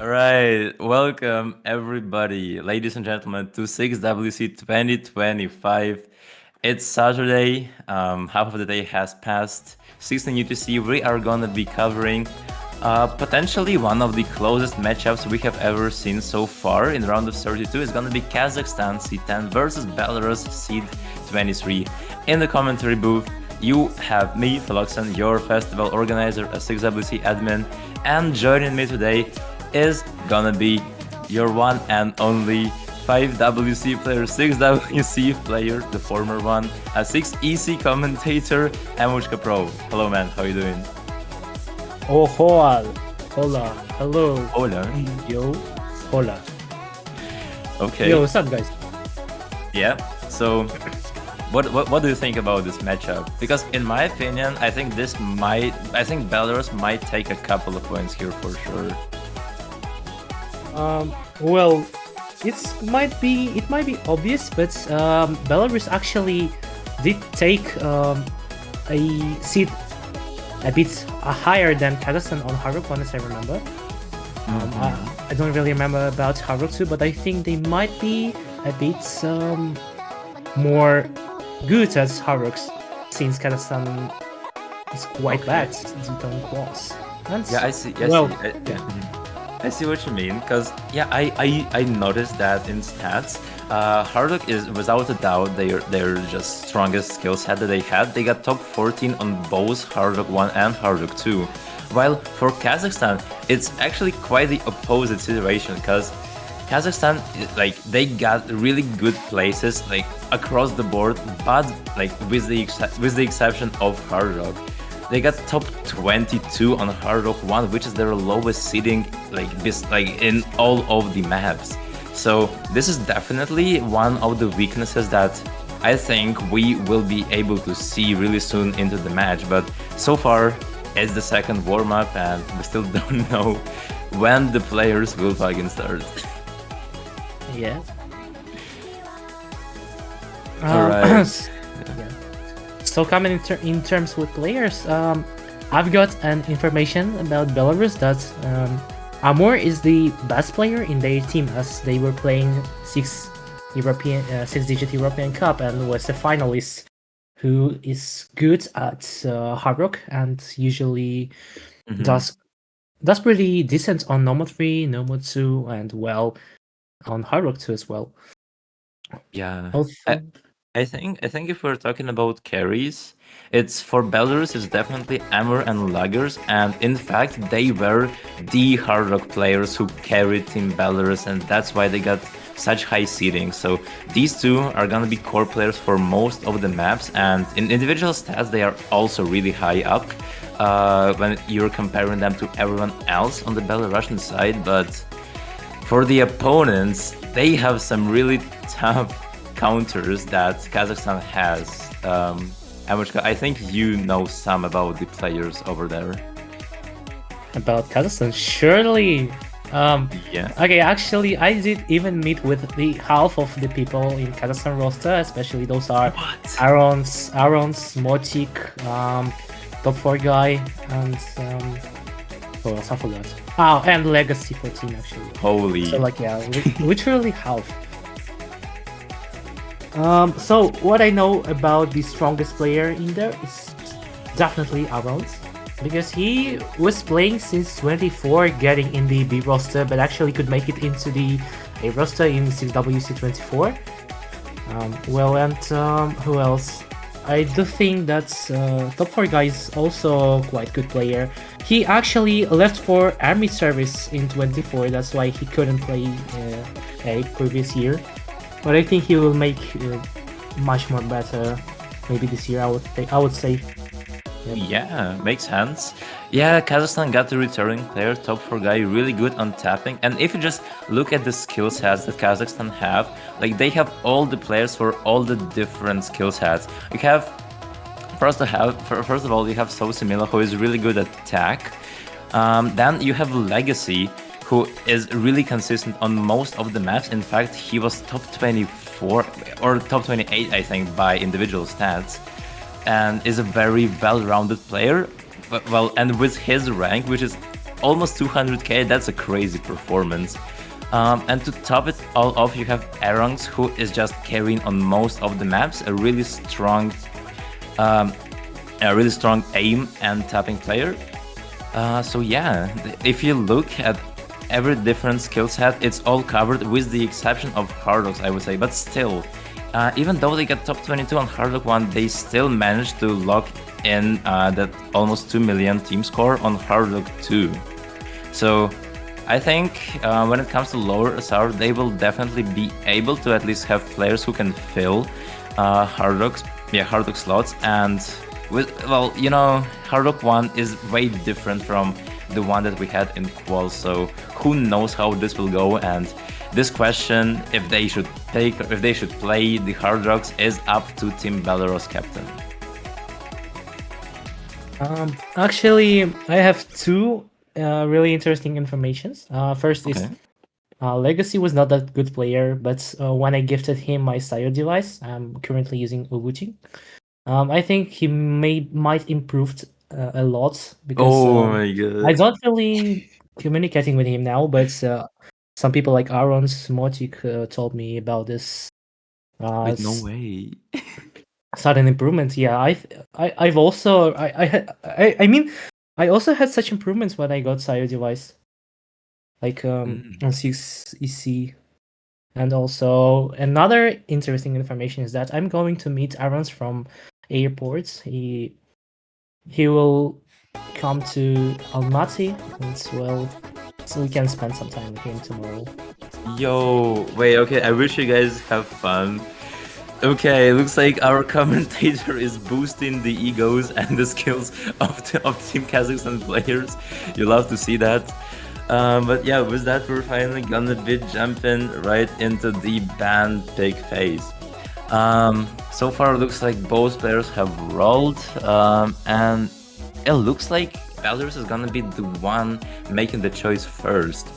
All right, welcome everybody, ladies and gentlemen, to 6WC 2025. It's Saturday, half of the day has passed. 16 UTC, we are gonna be covering potentially one of the closest matchups we have ever seen so far in the round of 32. Is gonna be Kazakhstan C10 versus Belarus Seed 23. In the commentary booth, you have me, Philoxen, your festival organizer, a 6WC admin, and joining me today is gonna be your one and only 5WC player, 6WC player, the former one, a 6EC commentator, Amushka Pro. Hello man, how you doing? Oh, hola, hola, hello, Hola. yo, hola. Okay. Yo, what's up, guys? Yeah. So, what do you think about this matchup? Because in my opinion, I think Belarus might take a couple of points here for sure. Well, it might be obvious, but Belarus actually did take a seat a bit higher than Kazakhstan on Hard Rock 1, as I remember. I don't really remember about Hard Rock 2, but I think they might be a bit more good at Hard Rocks, since Kazakhstan is quite bad on quals. Yeah, I see. I see what you mean, because I noticed that in stats, Hardrock is without a doubt their just strongest skill set that they had. They got top 14 on both Hardrock 1 and Hardrock 2. While for Kazakhstan, it's actually quite the opposite situation, because Kazakhstan, like, they got really good places like across the board, but like with the exception of Hardrock. They got top 22 on Hard Rock 1, which is their lowest seeding like in all of the maps. So this is definitely one of the weaknesses that I think we will be able to see really soon into the match. But so far, it's the second warm-up and we still don't know when the players will fucking start. Yeah. Alright. Yeah. So coming in terms with players, I've got an information about Belarus that Amor is the best player in their team, as they were playing six-digit European Cup and was a finalist who is good at Hard Rock and usually does pretty decent on Nomad 3, Nomad 2, and well on Hard Rock 2 as well. Yeah. Also, I think if we're talking about carries, it's for Belarus, it's definitely Amur and Lagers, and in fact they were the Hard Rock players who carried Team Belarus, and that's why they got such high seeding. So these two are gonna be core players for most of the maps, and in individual stats they are also really high up when you're comparing them to everyone else on the Belarusian side. But for the opponents, they have some really tough counters that Kazakhstan has. Amushka, I think you know some about the players over there. about Kazakhstan, surely. Yeah. Okay, actually, I did even meet with the half of the people in Kazakhstan roster, especially those are Aaron's, Motik, top 4 guy, and who else? I forgot. Oh, and Legacy 14 actually. Holy. So like yeah, literally half. So what I know about the strongest player in there is definitely Aaron's, because he was playing since 24, getting in the B roster, but actually could make it into the A roster in 6WC24. Well, and who else? I do think that top 4 guy is also quite good player. He actually left for army service in 24, that's why he couldn't play a previous year. But I think he will make much more better maybe this year, I would say. Yep. Yeah, makes sense. Yeah, Kazakhstan got the returning player, top 4 guy, really good on tapping. And if you just look at the skill sets that Kazakhstan have, like they have all the players for all the different skill sets. You have, first of all, you have Sosimila, who is really good at attack. Then you have Legacy, who is really consistent on most of the maps. In fact, he was top 24 or top 28, I think, by individual stats, and is a very well-rounded player. Well, and with his rank, which is almost 200k. That's a crazy performance. And to top it all off, you have Arongs, who is just carrying on most of the maps. Um, a really strong aim and tapping player. So yeah, if you look at every different skill set, it's all covered with the exception of Hardox, I would say. But still, even though they got top 22 on Hardox 1, they still managed to lock in that almost 2 million team score on Hardox 2. So I think when it comes to lower SR, they will definitely be able to at least have players who can fill Hardox slots. And well, you know, Hardox 1 is way different from the one that we had in Qual, so who knows how this will go. And this question, if they should take or if they should play the Hardox, is up to Team Belarus captain. Actually, I have two really interesting informations. First is Legacy was not that good player, but when I gifted him my Sire device, I'm currently using Ubuti. I think he might improved a lot because my god! I don't really communicating with him now, but some people like Aaron Smotic told me about this. Wait, no way. Sudden improvement. Yeah, I've also I mean I also had such improvements when I got Sire device, like on 6EC. And also another interesting information is that I'm going to meet Aaron's from airports. He will come to Almaty as well, so we can spend some time with him tomorrow. Yo, wait, okay, I wish you guys have fun. Okay, looks like our commentator is boosting the egos and the skills of Team Kazakhstan players. You love to see that. But yeah, with that, we're finally gonna be jumping right into the band pick phase. So far, it looks like both players have rolled, and it looks like Belarus is gonna be the one making the choice first.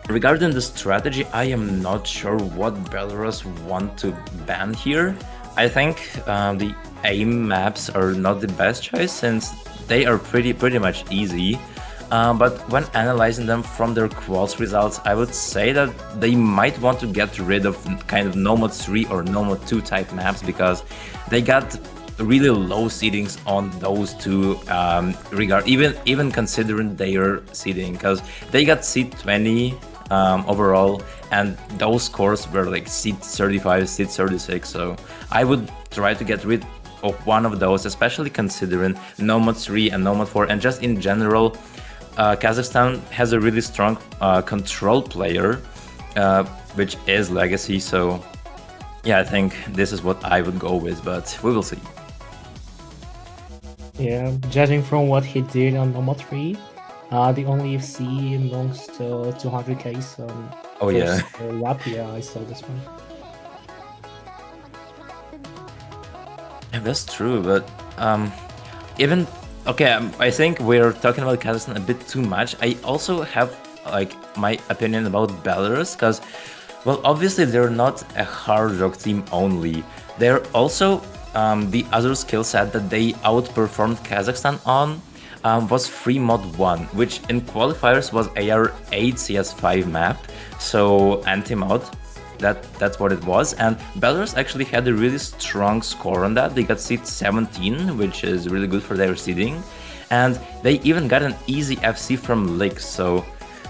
Regarding the strategy, I am not sure what Belarus want to ban here. I think the aim maps are not the best choice since they are pretty much easy. But when analyzing them from their quals results, I would say that they might want to get rid of kind of Nomad 3 or Nomad 2 type maps because they got really low seedings on those two, even considering their seeding, because they got seed 20 overall, and those scores were like seed 35, seed 36. So I would try to get rid of one of those, especially considering Nomad 3 and Nomad 4, and just in general. Kazakhstan has a really strong control player, which is Legacy, so yeah, I think this is what I would go with, but we will see. Yeah, judging from what he did on Nomad 3, the only FC amongst 200k, so oh yeah. Yeah, I saw this one. Yeah, that's true, but even okay, I think we're talking about Kazakhstan a bit too much. I also have like my opinion about Belarus, because, well, obviously they're not a hard rock team only. They're also the other skill set that they outperformed Kazakhstan on was Free Mod 1, which in qualifiers was AR8 CS5 map, so anti-mod. That's what it was, and Belarus actually had a really strong score on that. They got seed 17, which is really good for their seeding, and they even got an easy FC from Lix. So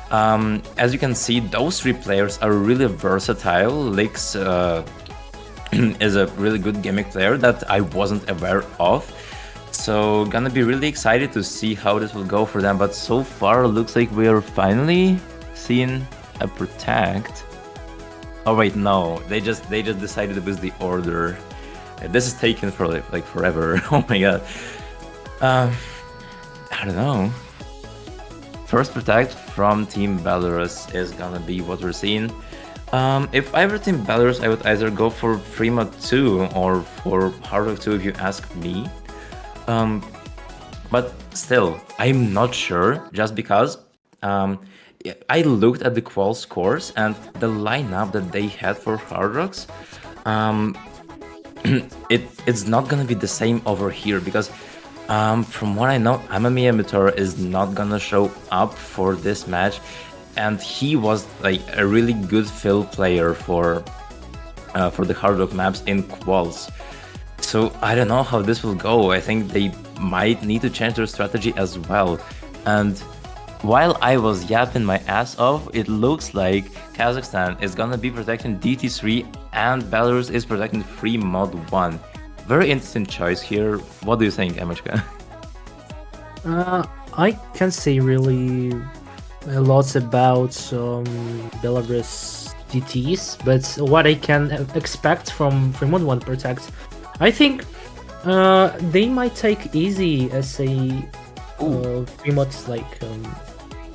as you can see, those three players are really versatile. Lix is a really good gimmick player that I wasn't aware of, so gonna be really excited to see how this will go for them. But so far, looks like we are finally seeing a Protect. Oh wait, no, they just decided with the order. This is taken for like forever. Oh my god. I don't know. First Protect from Team Belarus is gonna be what we're seeing. If I were Team Belarus, I would either go for Prima 2 or for Hardock 2 if you ask me. But still, I'm not sure, just because I looked at the qual scores and the lineup that they had for Hard Rocks. It's not gonna be the same over here, because From what I know, Amamiya Mitoro is not gonna show up for this match, and he was like a really good fill player for the hard rock maps in quals. So I don't know how this will go. I think they might need to change their strategy as well. And while I was yapping my ass off, it looks like Kazakhstan is gonna be protecting DT3 and Belarus is protecting free mod 1. Very interesting choice here. What do you think, Emechka? I can't say really a lot about Belarus DTs, but what I can expect from Mod 1 Protect, I think they might take easy as a free mods like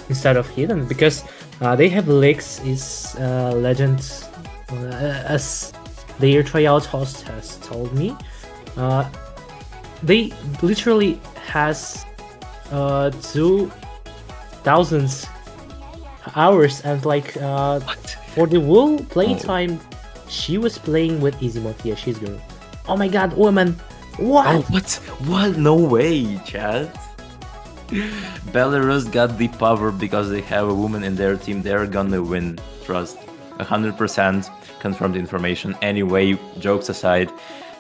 instead of hidden, because they have Lix is legend, as their tryout host has told me. They literally has 2,000 hours, and like for the whole playtime, she was playing with Easy Mode. Yeah, she's girl. Oh my god, woman! What? Oh, what? What? No way, Chad. Belarus got the power because they have a woman in their team. They're gonna win. Trust. 100% confirmed information. Anyway, jokes aside,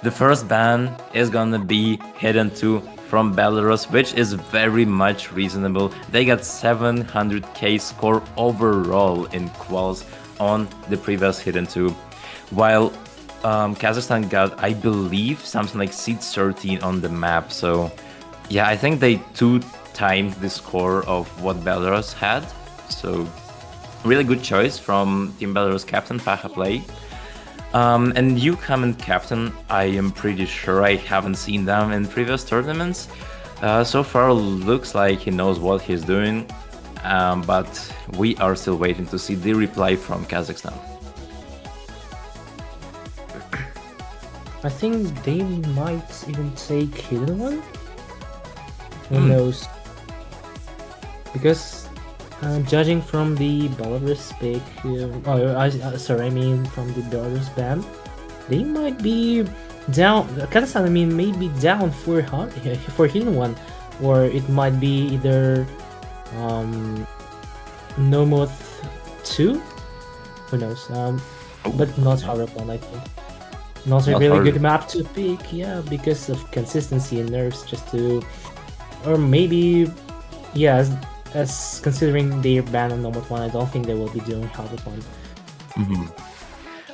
the first ban is gonna be Hidden 2 from Belarus, which is very much reasonable. They got 700k score overall in quals on the previous Hidden 2, while Kazakhstan got, I believe, something like seed 13 on the map. So yeah, I think they 2 times the score of what Belarus had. So really good choice from Team Belarus captain Paha Play. And newcomer captain, I am pretty sure I haven't seen them in previous tournaments. So far looks like he knows what he's doing, but we are still waiting to see the reply from Kazakhstan. I think they might even take Hidden One. Who knows? Because judging from the Belarus pick, I mean from the Belarus ban, they might be down. Kazakhstan, I mean, may be down for Hidden One, or it might be either Nomoth 2. Who knows? But not Harap One, I think. Not a really good map to pick, yeah, because of consistency and nerfs, just to, or maybe, yeah, as considering their ban on Nomad 1, I don't think they will be doing Harvard 1.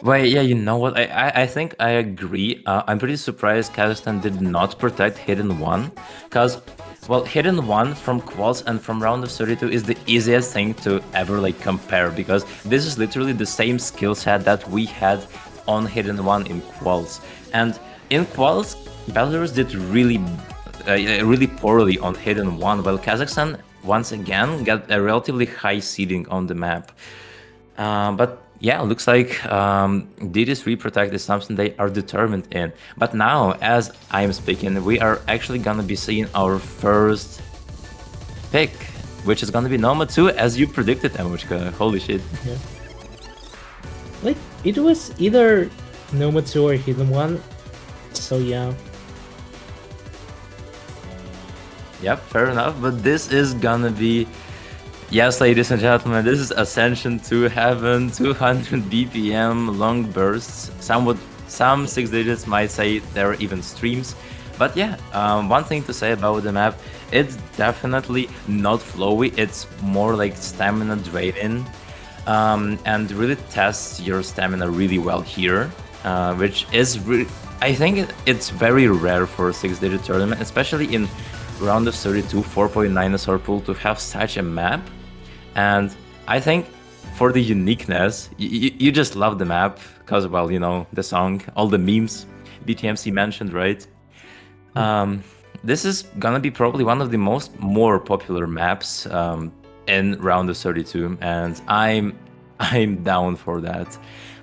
Well, yeah, you know what? I think I agree. I'm pretty surprised Kazakhstan did not protect Hidden 1, because, well, Hidden 1 from quals and from round of 32 is the easiest thing to ever like compare, because this is literally the same skill set that we had on Hidden 1 in quals. And in quals, Belarus did really poorly on Hidden 1, while Kazakhstan once again got a relatively high seeding on the map. But yeah, looks like DD3 Protect is something they are determined in. But now, as I'm speaking, we are actually gonna be seeing our first pick, which is gonna be Noma 2, as you predicted, Emuchka. Holy shit. Yeah. Like, it was either Noma 2 or Hidden 1, so yeah. Yep, fair enough, but this is gonna be... Yes, ladies and gentlemen, this is Ascension to Heaven, 200 BPM, long bursts. Some 6 digits might say they're even streams. But yeah, one thing to say about the map, it's definitely not flowy, it's more like stamina draining. And really tests your stamina really well here, which is I think it's very rare for a 6-digit tournament, especially in round of 32 4.9 SR pool, to have such a map. And I think for the uniqueness, you just love the map because, well, you know, the song, all the memes BTMC mentioned, right? This is gonna be probably one of the more popular maps in round of 32, and I'm down for that.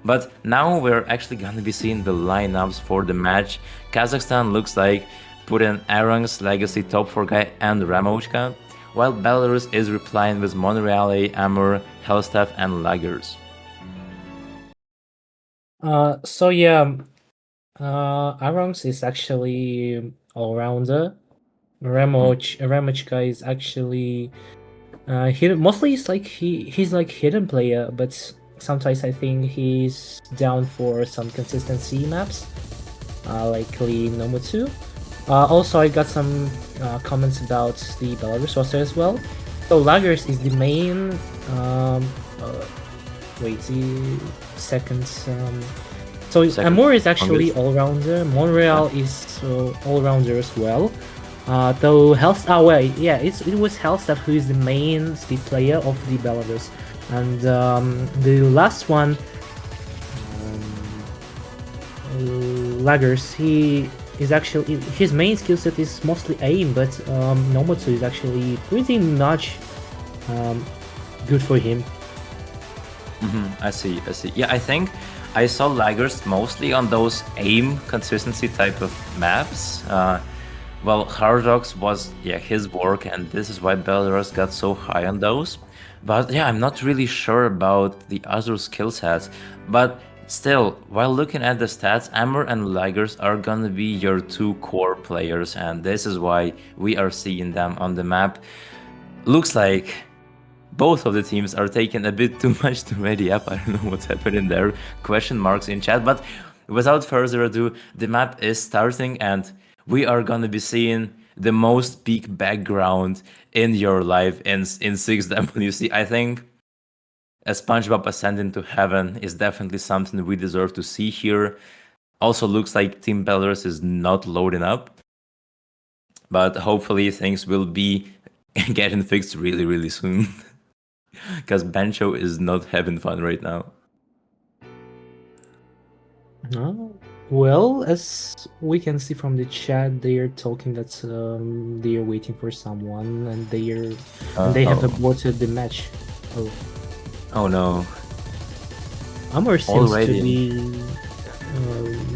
But now we're actually gonna be seeing the lineups for the match. Kazakhstan looks like put in Arangs, Legacy, Top 4 guy, and Ramochka, while Belarus is replying with Monreale, Amur, Hellstaff, and Laggers. So yeah, Arangs is actually all-rounder. Ramochka is actually mostly it's like he's like hidden player, but sometimes I think he's down for some consistency maps, likely Nomo 2. Also, I got some comments about the Belarus roster as well. So Lagers is the main. Uh, Wait, the second. So Amur is actually all-rounder. Monreal is all-rounder as well. Though Health. Oh wait, yeah, it was Hellstaff who is the main speed player of the Belarus, and the last one, Lagers. He is actually his main skill set is mostly aim, but Nomotsu is actually pretty much good for him. I see. Yeah, I think I saw Lagers mostly on those aim consistency type of maps. Well, Hardox was his work, and this is why Belarus got so high on those. But yeah, I'm not really sure about the other skill sets. But still, while looking at the stats, Amur and Lagers are gonna be your two core players, and this is why we are seeing them on the map. Looks like both of the teams are taking a bit too much to ready up. I don't know what's happening there. Question marks in chat. But without further ado, the map is starting and we are gonna be seeing the most peak background in your life in 6WC. I think a SpongeBob ascending to heaven is definitely something we deserve to see here. Also looks like Team Belarus is not loading up. But hopefully things will be getting fixed really, really soon. Because Bencho is not having fun right now. Well, as we can see from the chat, they are talking that they are waiting for someone, and they have aborted the match. Oh no! Amor seems to be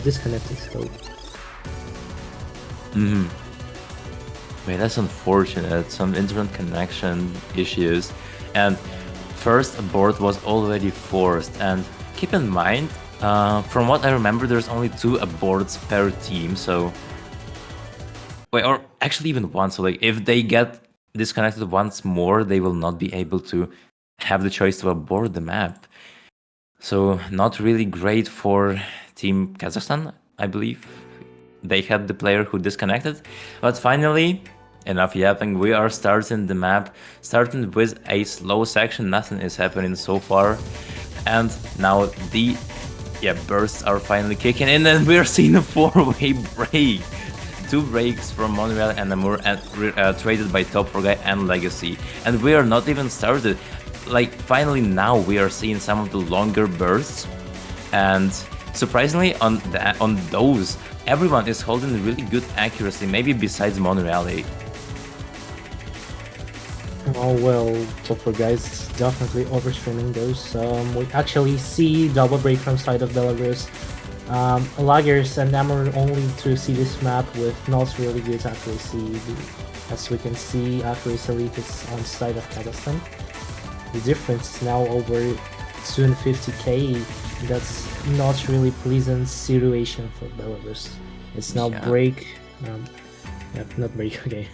disconnected still. Wait, that's unfortunate. Some internet connection issues, and first abort was already forced. And keep in mind, from what I remember, there's only 2 aborts per team. So, wait, or actually even one. So, like, if they get disconnected once more, they will not be able to have the choice to abort the map. So, not really great for Team Kazakhstan, I believe. They had the player who disconnected, but finally, enough yapping, we are starting the map, starting with a slow section, nothing is happening so far, and now the bursts are finally kicking in, and we're seeing a 4-way break. 2 breaks from Monreal and Amur, and traded by Top4Guy and Legacy, and we are not even started. Like, finally now we are seeing some of the longer bursts, and surprisingly on those, everyone is holding really good accuracy, maybe besides Monreal. Oh well, Top4Guy is definitely overstreaming those. We actually see double break from side of Belarus. Lagers and Amur only to see this map with not really good accuracy. As we can see, accuracy elite is on side of Kazakhstan. The difference is now over 250k. That's not really pleasant situation for Belarus. It's now break. Not break, okay.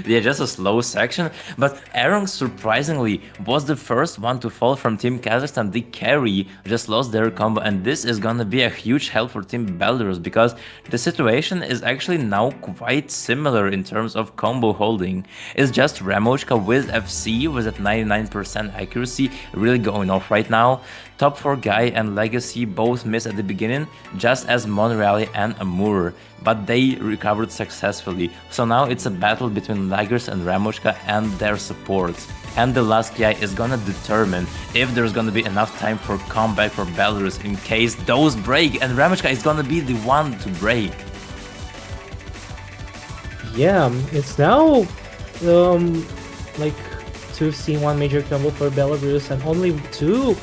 Yeah, just a slow section, but Arong surprisingly was the first one to fall from Team Kazakhstan. The carry just lost their combo, and this is gonna be a huge help for Team Belarus because the situation is actually now quite similar in terms of combo holding. It's just Ramochka with FC with at 99% accuracy really going off right now. Top4Guy and Legacy both missed at the beginning, just as Monreal and Amur, but they recovered successfully. So now it's a battle between Lagers and Ramochka and their supports. And the last guy is gonna determine if there's gonna be enough time for comeback for Belarus in case those break, and Ramochka is gonna be the one to break. Yeah, it's now like 2C1 major combo for Belarus and only 2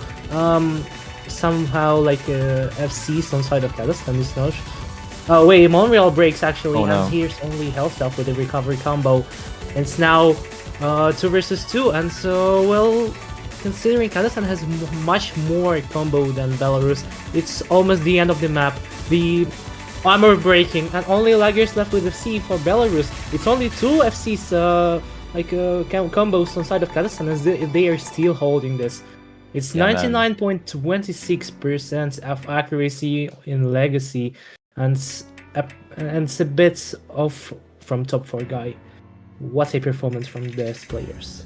somehow like FCs on side of Kazakhstan is not. Oh wait, Monreal breaks actually, and here's only Hellstaff with the recovery combo. And it's now 2 versus 2, and so, well, considering Kazakhstan has much more combo than Belarus, it's almost the end of the map. The armor breaking, and only laggers left with FC for Belarus. It's only two FCs combos on side of Kazakhstan, and they are still holding this. It's Yeah, man. 99.26% of accuracy in Legacy, and it's a bit off from top 4 guy. What a performance from these players.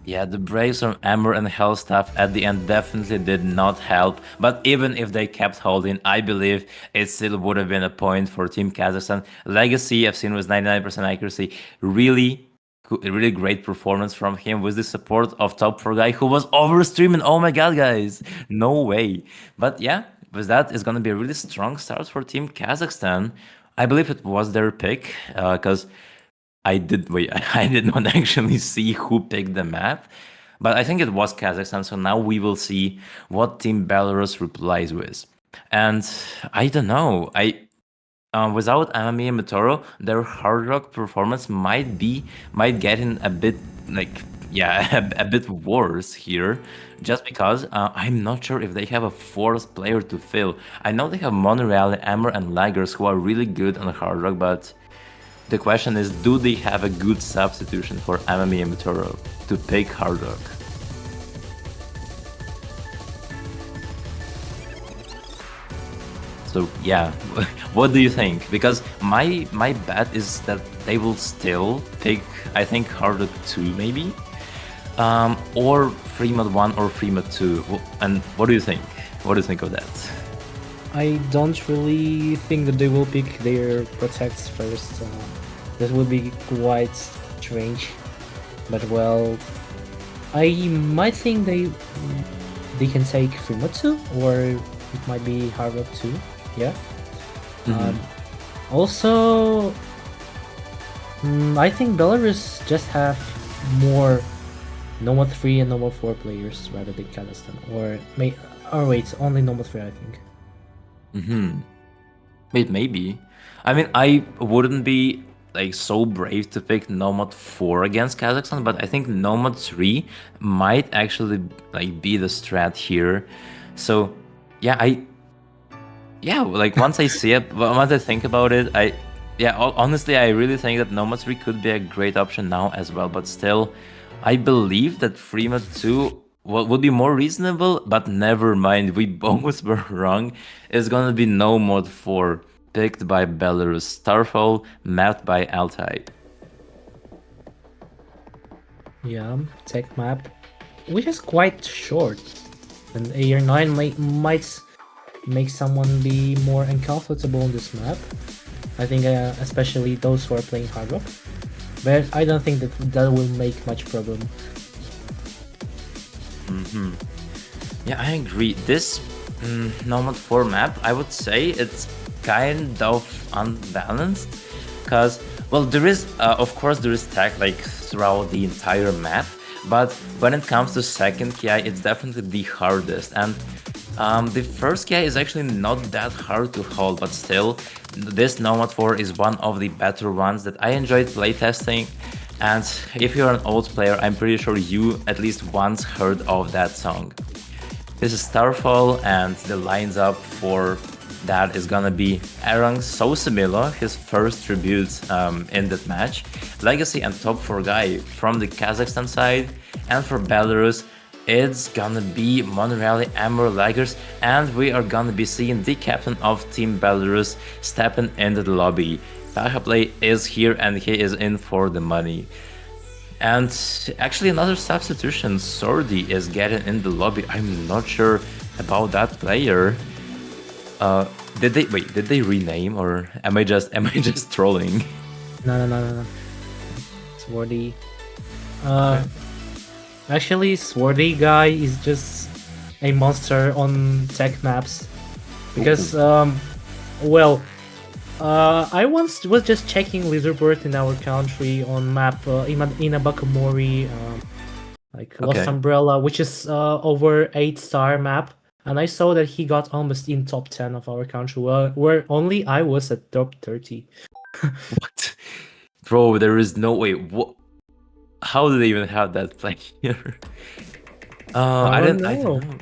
Yeah, the breaks from Amber and Hellstaff at the end definitely did not help, but even if they kept holding, I believe it still would have been a point for Team Kazakhstan. Legacy, I've seen with 99% accuracy, really great performance from him with the support of top 4 guy who was over streaming. Oh my god, guys, no way. But yeah, with that, it's gonna be a really strong start for Team Kazakhstan. I believe it was their pick, because I did not actually see who picked the map, but I think it was Kazakhstan. So now we will see what Team Belarus replies with. And I don't know. Without Amami and Mitoro, their hard rock performance might get in a bit a bit worse here, just because I'm not sure if they have a fourth player to fill. I know they have Monreal, Amber, and Laggers who are really good on hard rock, but the question is, do they have a good substitution for Amami and Mitoro to pick hard rock? So yeah, what do you think? Because my bet is that they will still pick, I think, hard rock 2 maybe, or Fremont 1 or Fremont 2. And what do you think? What do you think of that? I don't really think that they will pick their protects first. That would be quite strange. But well, I might think they can take Fumatsu, or it might be Harvard too. Yeah. Also, I think Belarus just have more Nomad 3 and Nomad 4 players rather than Kazakhstan. Or wait, only Nomad 3, I think. Wait, maybe. I mean, I wouldn't be like so brave to pick Nomad 4 against Kazakhstan, but I think Nomad 3 might actually like be the strat here. So yeah, like once I see it, once I think about it, honestly, I really think that Nomad 3 could be a great option now as well, but still, I believe that Fremont 2 would be more reasonable, but never mind, we both were wrong. It's gonna be Nomad 4, picked by Belarus, Starfall, mapped by Altai. Yeah, tech map, which is quite short, and AR9 might make someone be more uncomfortable on this map. I think especially those who are playing hard rock, but I don't think that will make much problem. Yeah, I agree. This Nomad 4 map, I would say it's kind of unbalanced, because, well, there is, of course, there is tech like throughout the entire map, but when it comes to second KI, it's definitely the hardest. And the first KI is actually not that hard to hold, but still, this Nomad 4 is one of the better ones that I enjoyed playtesting. And if you're an old player, I'm pretty sure you at least once heard of that song. This is Starfall, and the lines up for that is gonna be Erang Sosimilo, his first tribute in that match, Legacy and top 4 guy from the Kazakhstan side, and for Belarus, it's gonna be Monreal, Amber, Laggers, and we are gonna be seeing the captain of Team Belarus stepping into the lobby. Play is here and he is in for the money. And actually another substitution, Sordi is getting in the lobby. I'm not sure about that player. Did they rename, or am I just trolling? No. Swarty. Actually, Swarty guy is just a monster on tech maps. Because I once was just checking leaderboard in our country on map Inabakamori, Lost Umbrella, which is over 8-star map, and I saw that he got almost in top 10 of our country, where only I was at top 30. What? Bro, there is no way. What? How do they even have that player? I don't I don't know. know.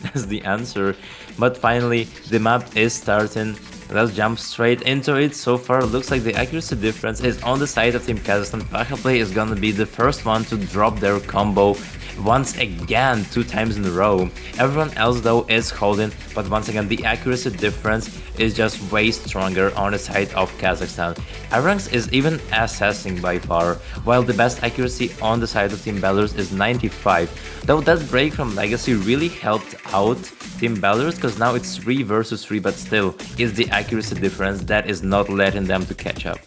That's the answer. But finally, the map is starting. Let's jump straight into it. So far, looks like the accuracy difference is on the side of Team Kazakhstan. Pahaplay is gonna be the first one to drop their combo once again, 2 times in a row. Everyone else though is holding, but once again the accuracy difference is just way stronger on the side of Kazakhstan. Aranx is even assessing by far, while the best accuracy on the side of Team Belarus is 95. Though that break from Legacy really helped out Team Belarus because now it's 3 versus 3, but still it's the accuracy difference that is not letting them to catch up.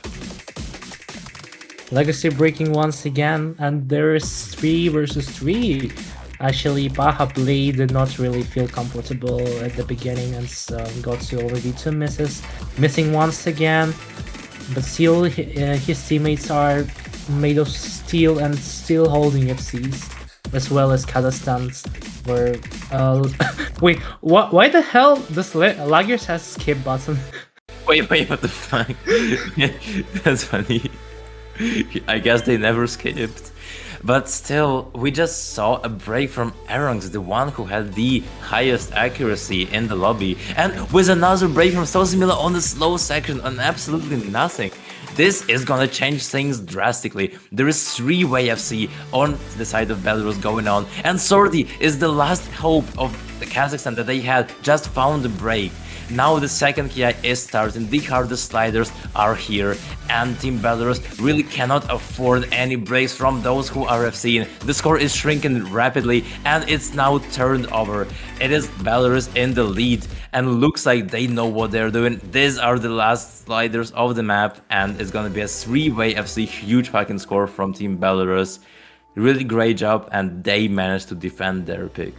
Legacy breaking once again, and there's 3 versus 3. Actually, Pahaplay did not really feel comfortable at the beginning and got to already 2 misses. Missing once again, but still his teammates are made of steel and still holding FCs, as well as Kazakhstan's were... wait, why the hell does Lagers has skip button? Wait, what the fuck? That's funny. I guess they never skipped. But still, we just saw a break from Aranx, the one who had the highest accuracy in the lobby, and with another break from Sosimila on the slow section on absolutely nothing. This is gonna change things drastically. There is 3-way FC on the side of Belarus going on, and Sordi is the last hope of the Kazakhstan that they had just found a break. Now the second KI is starting, the hardest sliders are here, and Team Belarus really cannot afford any breaks from those who are FCing. The score is shrinking rapidly, and it's now turned over. It is Belarus in the lead, and looks like they know what they're doing. These are the last sliders of the map, and it's gonna be a 3-way FC, huge fucking score from Team Belarus. Really great job, and they managed to defend their pick.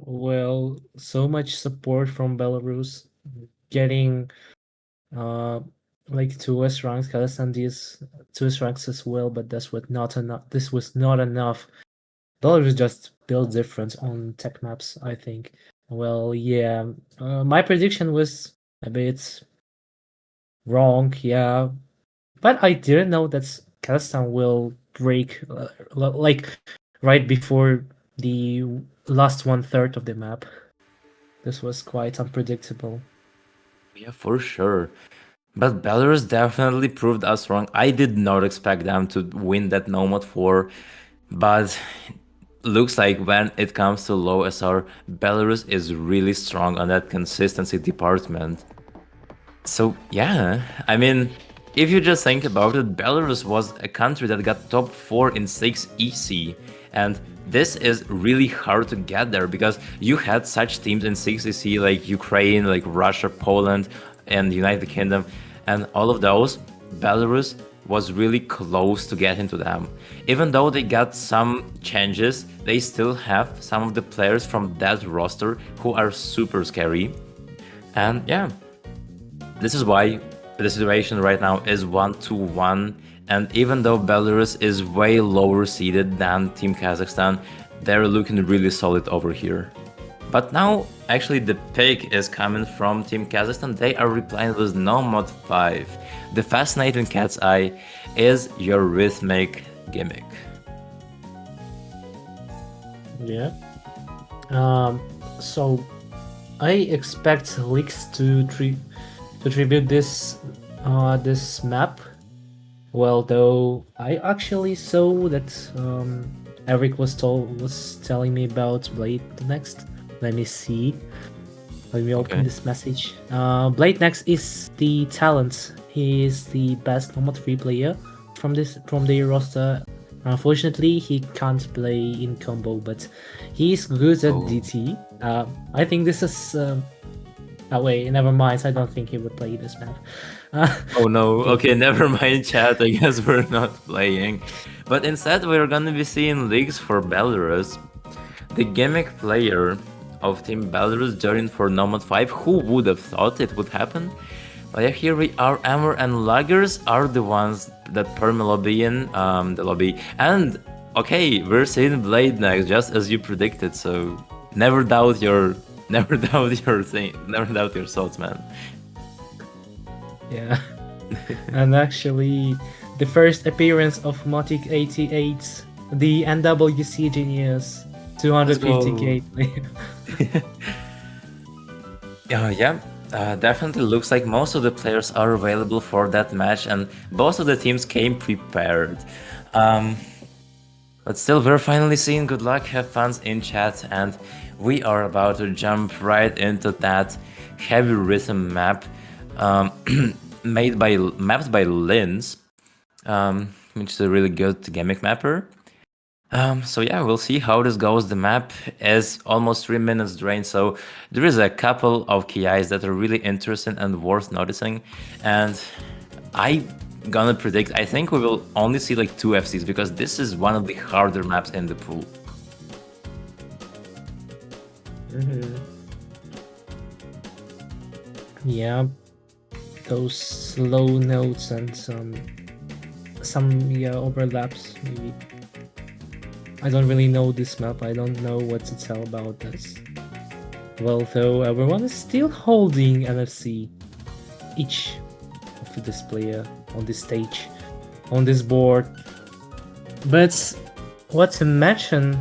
Well, so much support from Belarus, getting like 2S ranks. Kazakhstan these 2S ranks as well, but that's what not enough. This was not enough. Belarus just built different on tech maps, I think. Well, yeah, my prediction was a bit wrong, yeah, but I didn't know that Kazakhstan will break like right before the last 1/3 of the map. This was quite unpredictable. Yeah, for sure. But Belarus definitely proved us wrong. I did not expect them to win that Nomad 4, but looks like when it comes to low SR, Belarus is really strong on that consistency department. So yeah, I mean, if you just think about it, Belarus was a country that got top 4 in 6EC, and this is really hard to get there because you had such teams in 6EC like Ukraine, like Russia, Poland, and the United Kingdom, and all of those, Belarus was really close to get into them. Even though they got some changes, they still have some of the players from that roster who are super scary. And yeah, this is why the situation right now is 1-1, and even though Belarus is way lower seeded than Team Kazakhstan, they're looking really solid over here. But now, actually, the pick is coming from Team Kazakhstan. They are replying with Nomad 5. The fascinating cat's eye is your rhythmic gimmick. Yeah. So I expect leaks to tribute this this map. Well, though I actually saw that Eric was telling me about Blade next. Let me see. Let me open this message. Blade next is the talent. He is the best Nomad 3 player from the roster. Unfortunately, he can't play in combo, but he's good at DT. I think this is. Wait, never mind. I don't think he would play this map. Oh no, okay, never mind chat, I guess we're not playing. But instead we're gonna be seeing leaks for Belarus. The gimmick player of Team Belarus joined for Nomad 5, who would have thought it would happen? But yeah, here we are, Amber and Lagers are the ones that perma-lobby in the lobby. And okay, we're seeing Blade next, just as you predicted, so never doubt your thoughts, man. Yeah. And actually, the first appearance of Motic 88 the NWC Genius Let's 250k go. player. Yeah, definitely looks like most of the players are available for that match, and both of the teams came prepared. Um, but still, we're finally seeing good luck, have fun in chat, and we are about to jump right into that heavy rhythm map um, mapped by Lins, which is a really good gimmick mapper. So yeah, we'll see how this goes. The map is almost 3 minutes drained, so there is a couple of KIs that are really interesting and worth noticing. And I gonna predict, I think we will only see like 2 FCs because this is one of the harder maps in the pool. Yeah, those slow notes and some overlaps maybe. I don't really know this map. I don't know what to tell about this. Well, though, everyone is still holding NFC. Each of this player on this stage, on this board. But what to mention,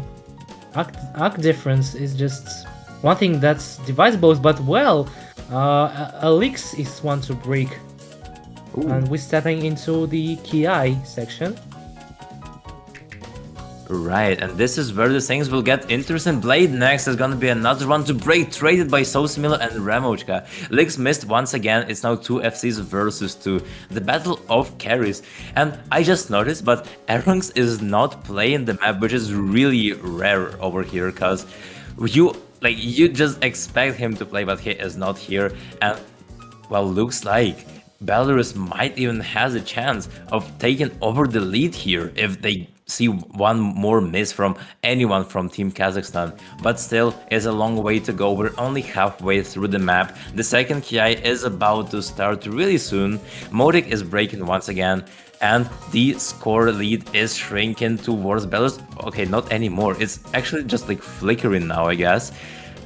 arc difference is just one thing that's divisible, but well, Elix is one to break. Ooh. And we're stepping into the Ki section. Right, and this is where the things will get interesting. Blade next is gonna be another one to break, traded by Sosimilo and Ramochka. Lix missed once again, it's now 2 FCs versus 2. The battle of carries. And I just noticed, but Aronx is not playing the map, which is really rare over here, because you just expect him to play, but he is not here. And well, looks like Belarus might even has a chance of taking over the lead here if they see one more miss from anyone from Team Kazakhstan. But still, it's a long way to go. We're only halfway through the map. The second KI is about to start really soon. Modik is breaking once again, and the score lead is shrinking towards Belarus. Okay, not anymore. It's actually just like flickering now, I guess.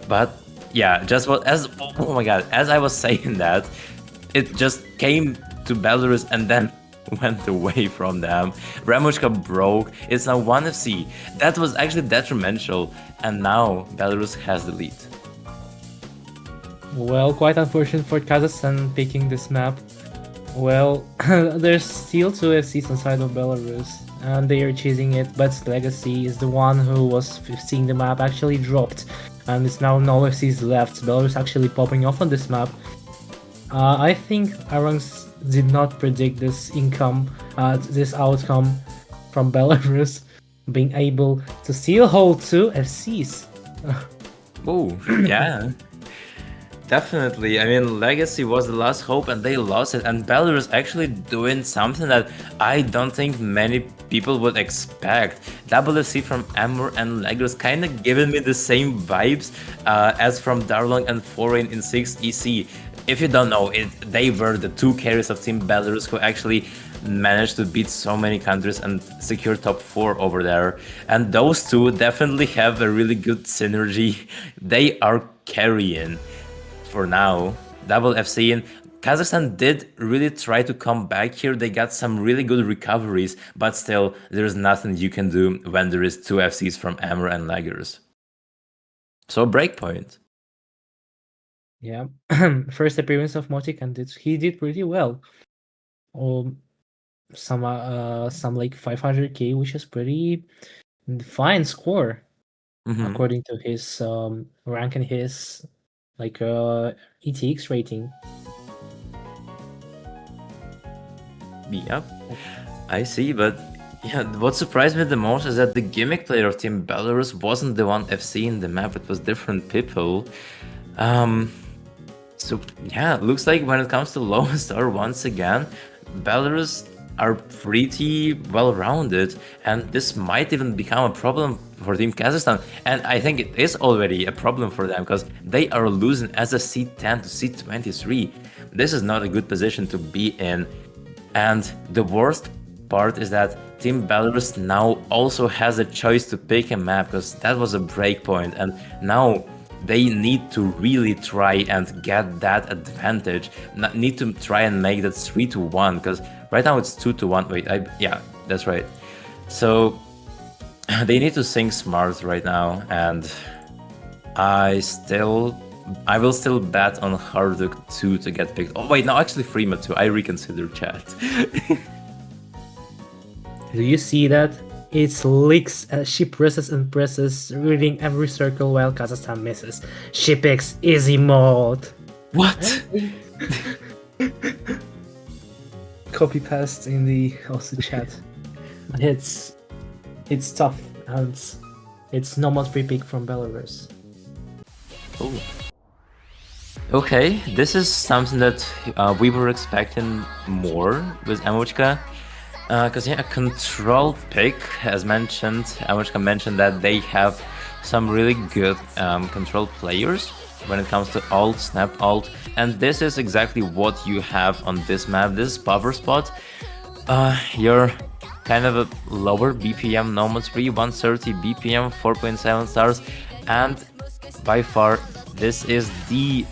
But yeah, just oh my god, as I was saying that, it just came to Belarus and then went away from them. Ramushka broke, it's now 1 FC. That was actually detrimental, and now Belarus has the lead. Well, quite unfortunate for Kazakhstan picking this map. Well, there's still 2 FCs inside of Belarus, and they are chasing it, but Legacy is the one who was seeing the map actually dropped, and it's now no FCs left. Belarus actually popping off on this map. I think Aronx did not predict this outcome from Belarus being able to still hold 2 FCs. Oh, yeah. Definitely. I mean, Legacy was the last hope and they lost it. And Belarus actually doing something that I don't think many people would expect. WC from Amur and Legros kind of giving me the same vibes as from Darlong and Foreign in 6EC. If you don't know, they were the 2 carries of Team Belarus who actually managed to beat so many countries and secure top 4 over there. And those 2 definitely have a really good synergy. They are carrying for now. Double FC in Kazakhstan did really try to come back here. They got some really good recoveries, but still, there's nothing you can do when there is 2 FCs from Amur and Lagers. So breakpoint. Yeah, first appearance of Motik, and he did pretty well. Some like 500k, which is pretty fine score according to his rank and his like ETX rating. Yep, I see, but yeah, what surprised me the most is that the gimmick player of Team Belarus wasn't the one FC in the map, it was different people. So yeah, looks like when it comes to Lone Star, once again, Belarus are pretty well-rounded, and this might even become a problem for Team Kazakhstan. And I think it is already a problem for them, because they are losing as a C10 to C23. This is not a good position to be in. And the worst part is that Team Belarus now also has a choice to pick a map, because that was a breakpoint, and now they need to really try and get that advantage. Need to try and make that 3-1, because right now it's 2-1. Wait, yeah, that's right. So they need to think smart right now, and I will still bet on Harduk 2 to get picked. Oh wait, no, actually Freema 2. I reconsider, chat. Do you see that? It's Leaks, she presses and presses, reading every circle while Kazakhstan misses. She picks easy mode. What? Copy paste in the also chat. It's tough, and it's normal free pick from Belarus. Oh. Okay, this is something that we were expecting more with Emochka. Because yeah, a control pick, as mentioned, Emochka mentioned that they have some really good control players when it comes to ult, snap ult, and this is exactly what you have on this map. This is Power Spot. You're kind of a lower BPM normal 3, 130 BPM, 4.7 stars, and by far this is the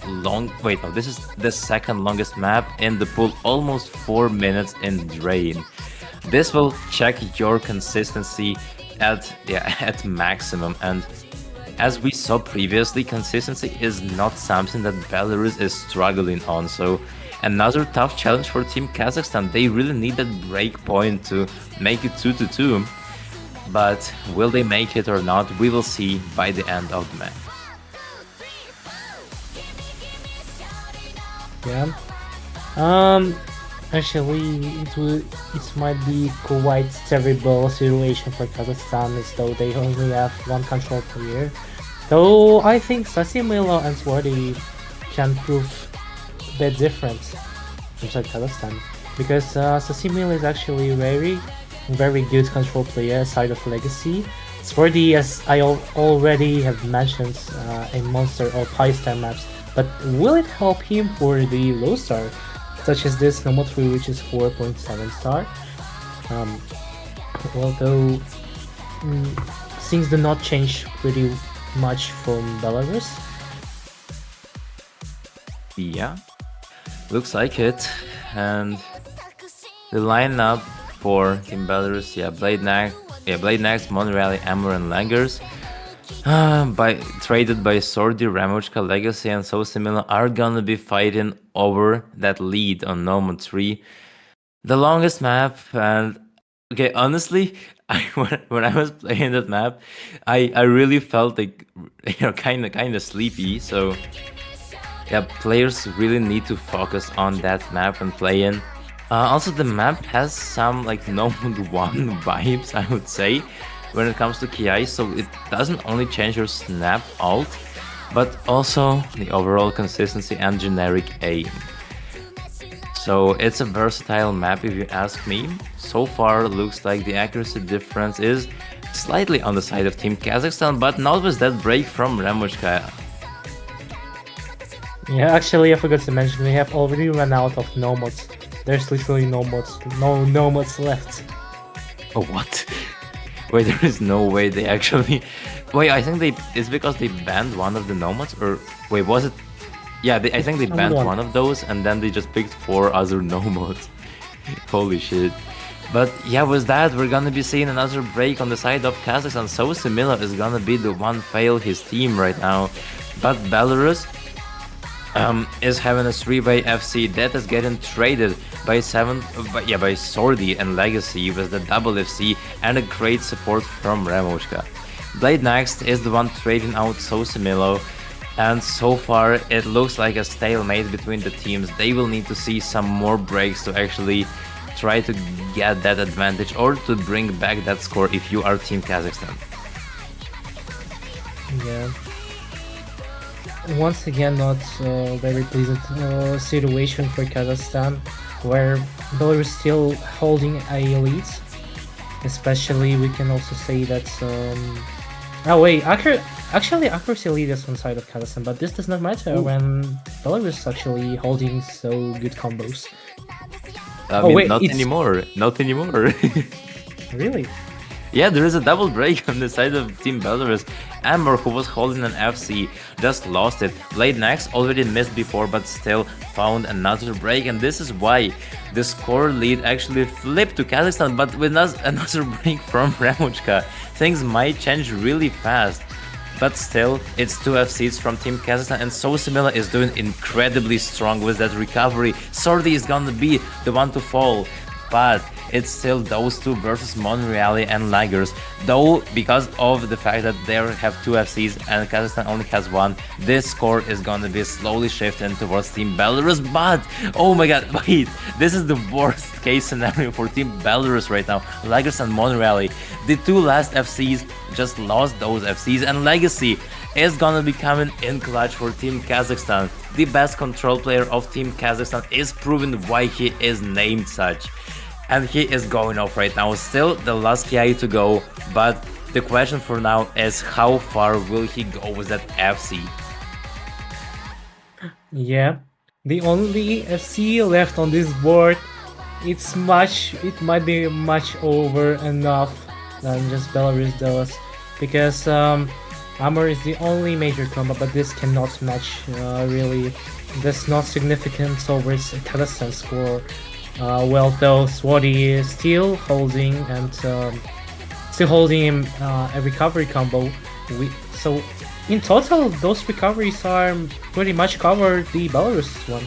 this is the second longest map in the pool, almost 4 minutes in Drain. This will check your consistency at maximum, and as we saw previously, consistency is not something that Belarus is struggling on, so another tough challenge for Team Kazakhstan. They really need that break point to make it 2-2, but will they make it or not? We will see by the end of the match. Yeah. Actually, it might be quite terrible situation for Kazakhstan, as though they only have one control player. Though I think Sasimilo and Swarty can prove the difference inside Kazakhstan, because Sasimilo is actually very good control player aside of Legacy. Swarty, as I already have mentioned, a monster of high star maps, but will it help him for the low star? Such as this normal 3, which is 4.7 star. Although things do not change pretty much from Belarus. Yeah, looks like it. And the lineup for Team Belarus, Blade Nax, Monreal, Amor, and Langers. Traded by Sordi, Ramochka, Legacy, and Sosimila are gonna be fighting over that lead on Nomad 3. The longest map, and okay, honestly, when I was playing that map, I really felt like kind of sleepy. So yeah, players really need to focus on that map and play in. Also, the map has some like Nomad 1 vibes, I would say, when it comes to KI, so it doesn't only change your snap ult, but also the overall consistency and generic aim. So it's a versatile map if you ask me. So far, looks like the accuracy difference is slightly on the side of Team Kazakhstan, but not with that break from Ramushka. Yeah, actually I forgot to mention, we have already run out of nomads. There's literally no nomads left. Oh, what? Wait, there is no way they actually... Wait, I think it's because they banned one of the nomads, or... Wait, was it... Yeah, I think they banned one of those, and then they just picked 4 other nomads. Holy shit. But yeah, with that, we're gonna be seeing another break on the side of Kazakhstan. Sosimila is gonna be the one fail his team right now. But Belarus is having a 3-way FC that is getting traded by Sordi and Legacy with the double FC and a great support from Ramoshka. Blade Next is the one trading out Sosimilo, and so far it looks like a stalemate between the teams. They will need to see some more breaks to actually try to get that advantage or to bring back that score if you are Team Kazakhstan. Yeah. Once again, not very pleasant situation for Kazakhstan, where Belarus still holding a lead. Especially, we can also say that... actually accuracy lead is on side of Kazakhstan, but this does not matter when Belarus is actually holding so good combos. Not anymore. Not anymore. Really? Yeah, there is a double break on the side of Team Belarus. Amber, who was holding an FC, just lost it. Blade Next already missed before, but still found another break, and this is why the score lead actually flipped to Kazakhstan, but with another break from Ramuchka. Things might change really fast. But still, it's two FCs from Team Kazakhstan, and Sosimila is doing incredibly strong with that recovery. Sordi is gonna be the one to fall, but it's still those two versus Monreale and Lagers. Though, because of the fact that they have two FCs and Kazakhstan only has one, this score is gonna be slowly shifting towards Team Belarus. But, oh my god, wait, this is the worst case scenario for Team Belarus right now. Lagers and Monreale. The two last FCs just lost those FCs, and Legacy is gonna be coming in clutch for Team Kazakhstan. The best control player of Team Kazakhstan is proven why he is named such. And he is going off right now. Still the last KI to go, but the question for now is how far will he go with that FC? Yeah, the only FC left on this board, it might be much over enough than just Belarus does, because Armor is the only major combo, but this cannot match really. There's not significant towards Kazakhstan score. Well, though Swarty is still holding a recovery combo. So in total, those recoveries are pretty much cover the Belarus one.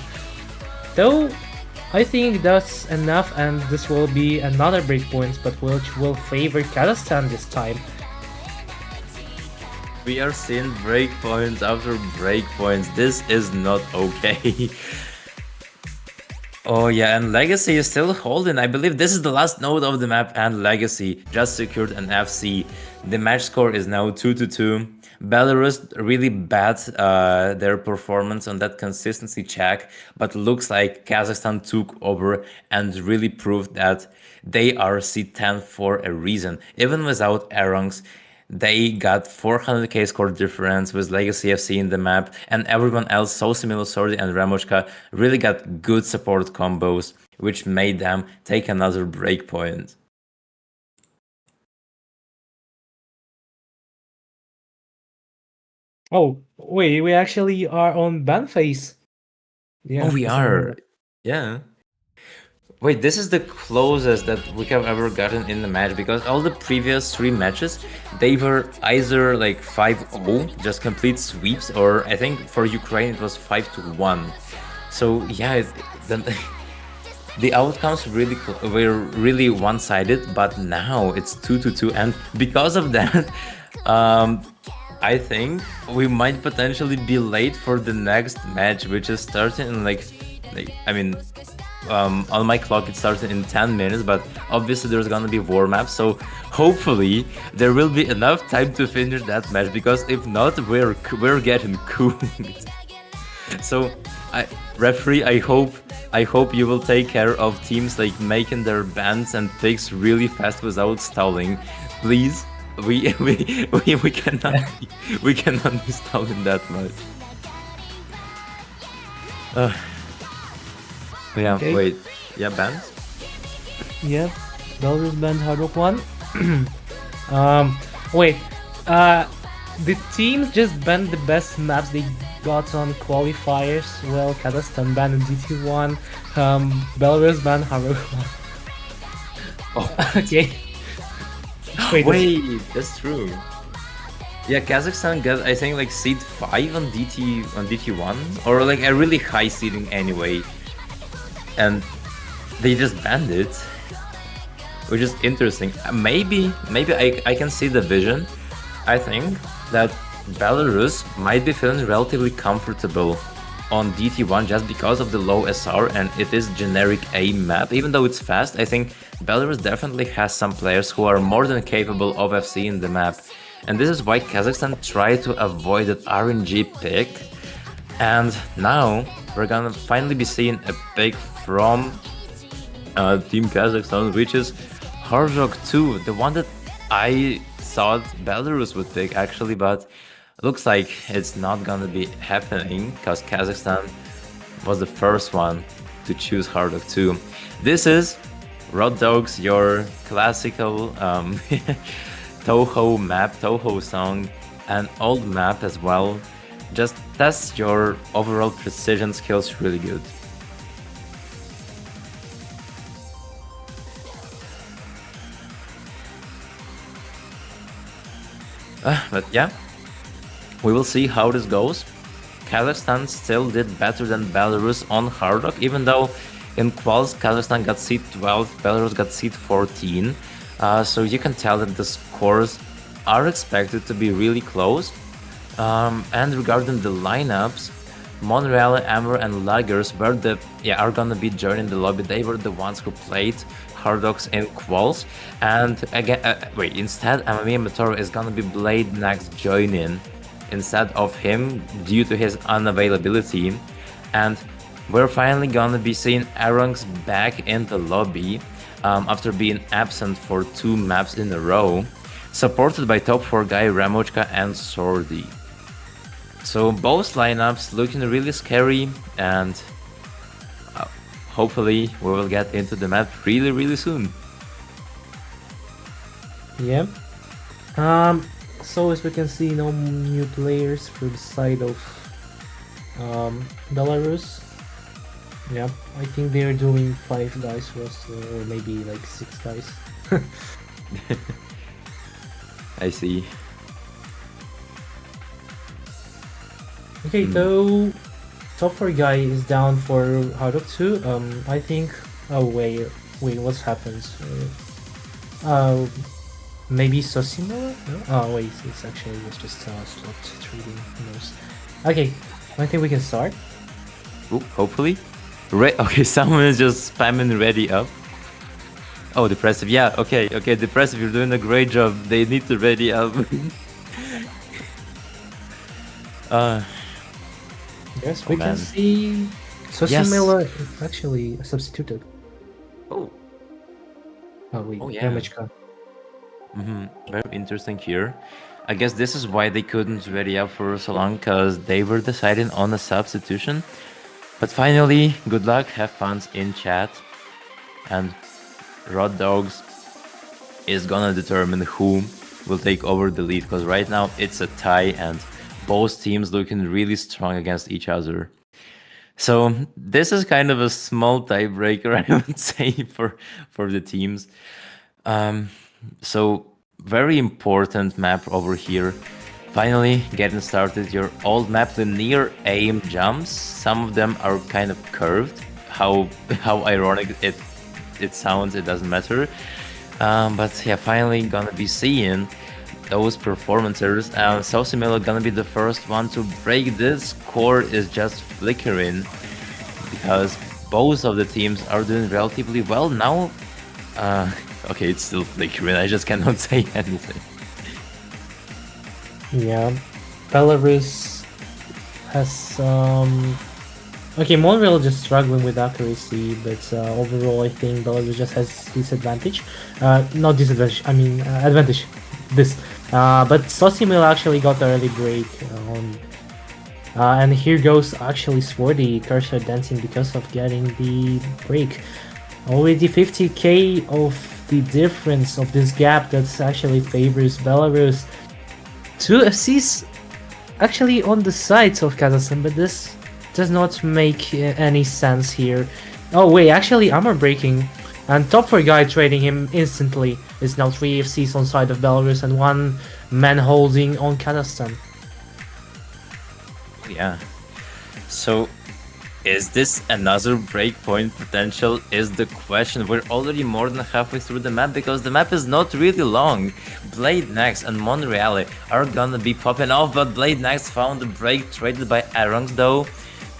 Though I think that's enough, and this will be another breakpoint, but which will favor Kazakhstan this time. We are seeing breakpoints after breakpoints. This is not okay. Oh yeah, and Legacy is still holding. I believe this is the last node of the map, and Legacy just secured an FC. The match score is now 2-2. Belarus really bad their performance on that consistency check, but looks like Kazakhstan took over and really proved that they are C10 for a reason. Even without Arongs, they got 400k score difference with Legacy FC in the map, and everyone else, Sosimilo, Sordi, and Ramushka, really got good support combos, which made them take another breakpoint. Oh, wait, we actually are on ban phase. Yeah, oh, we are. Yeah. Wait, this is the closest that we have ever gotten in the match, because all the previous 3 matches, they were either like 5-0, just complete sweeps, or I think for Ukraine it was 5-1. So yeah, the outcomes were really one-sided, but now it's 2-2, and because of that, I think we might potentially be late for the next match, which is starting in on my clock it started in 10 minutes, but obviously there's gonna be warm-up, so hopefully there will be enough time to finish that match, because if not, we're getting cooked. So, referee, I hope you will take care of teams like making their bans and picks really fast without stalling, please. We cannot be stalling that much. Yeah, okay. Wait. Yeah, bans? Yeah, Belarus banned Hard Rock 1. Wait. The teams just banned the best maps they got on qualifiers. Well, Kazakhstan banned DT1. Belarus banned Hard Rock 1. Oh. Okay. Wait, that's true. Yeah, Kazakhstan got, I think, like seed 5 on DT1, or like a really high seeding anyway. And they just banned it, which is interesting. Maybe I can see the vision. I think that Belarus might be feeling relatively comfortable on DT1 just because of the low SR, and it is generic A map. Even though it's fast, I think Belarus definitely has some players who are more than capable of FC in the map. And this is why Kazakhstan tried to avoid that RNG pick. And now we're gonna finally be seeing a pick from Team Kazakhstan, which is RO32, the one that I thought Belarus would pick actually, but looks like it's not gonna be happening because Kazakhstan was the first one to choose RO32. This is Road Dogs, your classical Toho map, Toho song, an old map as well. Just test your overall precision skills really good. But yeah, we will see how this goes. Kazakhstan still did better than Belarus on Hard Rock, even though in quals Kazakhstan got seed 12, Belarus got seed 14. So you can tell that the scores are expected to be really close. And regarding the lineups, Monreal, Amber, and Lagers are gonna be joining the lobby. They were the ones who played Hard Rocks in quals. And again, instead, Amami Matoro is gonna be Blade next joining instead of him due to his unavailability. And we're finally gonna be seeing Arongs back in the lobby after being absent for 2 maps in a row, supported by top 4 guy Ramochka and Sordi. So both lineups looking really scary, and hopefully we will get into the map really soon. Yeah. So as we can see, no new players for the side of Belarus. Yeah, I think they're doing 5 guys roster, or maybe like 6 guys. I see. Okay, though top 4 guy is down for Hard Rock 2. I think. Oh wait, what's happened? Maybe Sosimo? No? Oh wait, it's just slot trading. Who knows? Okay, I think we can start. Ooh, hopefully. Okay, someone is just spamming ready up. Oh, Depressive. Yeah, okay, Depressive, you're doing a great job. They need to ready up. Yes, we can see Sosimila actually substituted. Oh. Oh wait, yeah. Ramochka. Very interesting here. I guess this is why they couldn't ready up for so long, because they were deciding on a substitution. But finally, good luck, have fun in chat, and Rod Dogs is gonna determine who will take over the lead, because right now it's a tie and both teams looking really strong against each other. So this is kind of a small tiebreaker, I would say, for the teams. So very important map over here. Finally getting started. Your old map, the near aim jumps. Some of them are kind of curved. How ironic it sounds, it doesn't matter. But yeah, finally gonna be seeing those performances. Sosimilo gonna be the first one to break this. Core is just flickering because both of the teams are doing relatively well now. Okay, it's still flickering. I just cannot say anything. Yeah, Belarus has okay, Montreal just struggling with accuracy, but overall I think Belarus just has disadvantage. Not disadvantage, I mean advantage. But Sosimil actually got the early break on. And here goes actually Swarty cursor dancing because of getting the break. Already 50k of the difference of this gap that actually favors Belarus. 2 FCs actually on the sides of Kazakhstan, but this does not make any sense here. Oh wait, actually armor breaking, and top 4 guy trading him instantly. It's now 3 FCs on side of Belarus and 1 man holding on Kazakhstan. Yeah. So is this another breakpoint potential is the question. We're already more than halfway through the map because the map is not really long. Blade Next and Monreale are gonna be popping off, but Blade Next found the break traded by Arongs though.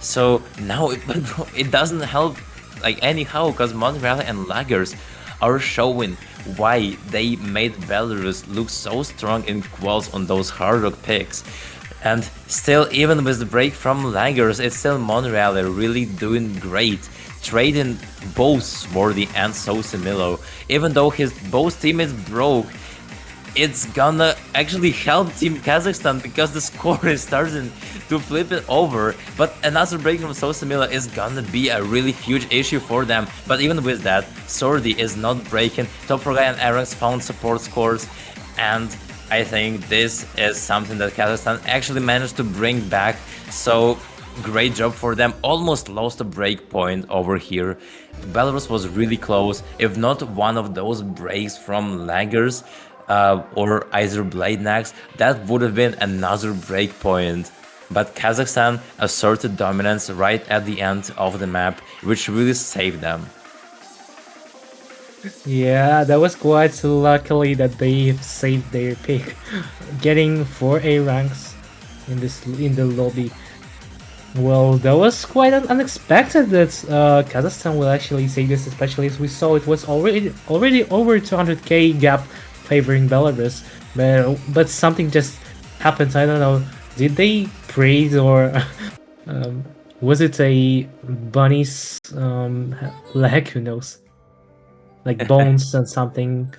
So now it doesn't help like anyhow, because Monreale and Lagers are showing why they made Belarus look so strong in quals on those hard rock picks. And still, even with the break from Lagers, it's still Monreale really doing great, trading both Swarty and Sosimilo. Even though his both teammates broke, it's gonna actually help Team Kazakhstan because the score is starting to flip it over. But another break from Sosamila is gonna be a really huge issue for them. But even with that, Sordi is not breaking. Top 4 guy and Arax found support scores, and I think this is something that Kazakhstan actually managed to bring back. So great job for them. Almost lost a break point over here. Belarus was really close. If not one of those breaks from laggers or either blade nags, that would have been another break point. But Kazakhstan asserted dominance right at the end of the map, which really saved them. Yeah, that was quite so luckily that they saved their pick, getting 4A ranks in the lobby. Well, that was quite unexpected that Kazakhstan will actually save this, especially as we saw it was already over 200k gap favoring Belarus, but something just happened. I don't know. Did they praise or was it a bunny's leg? Who knows? Like bones and something.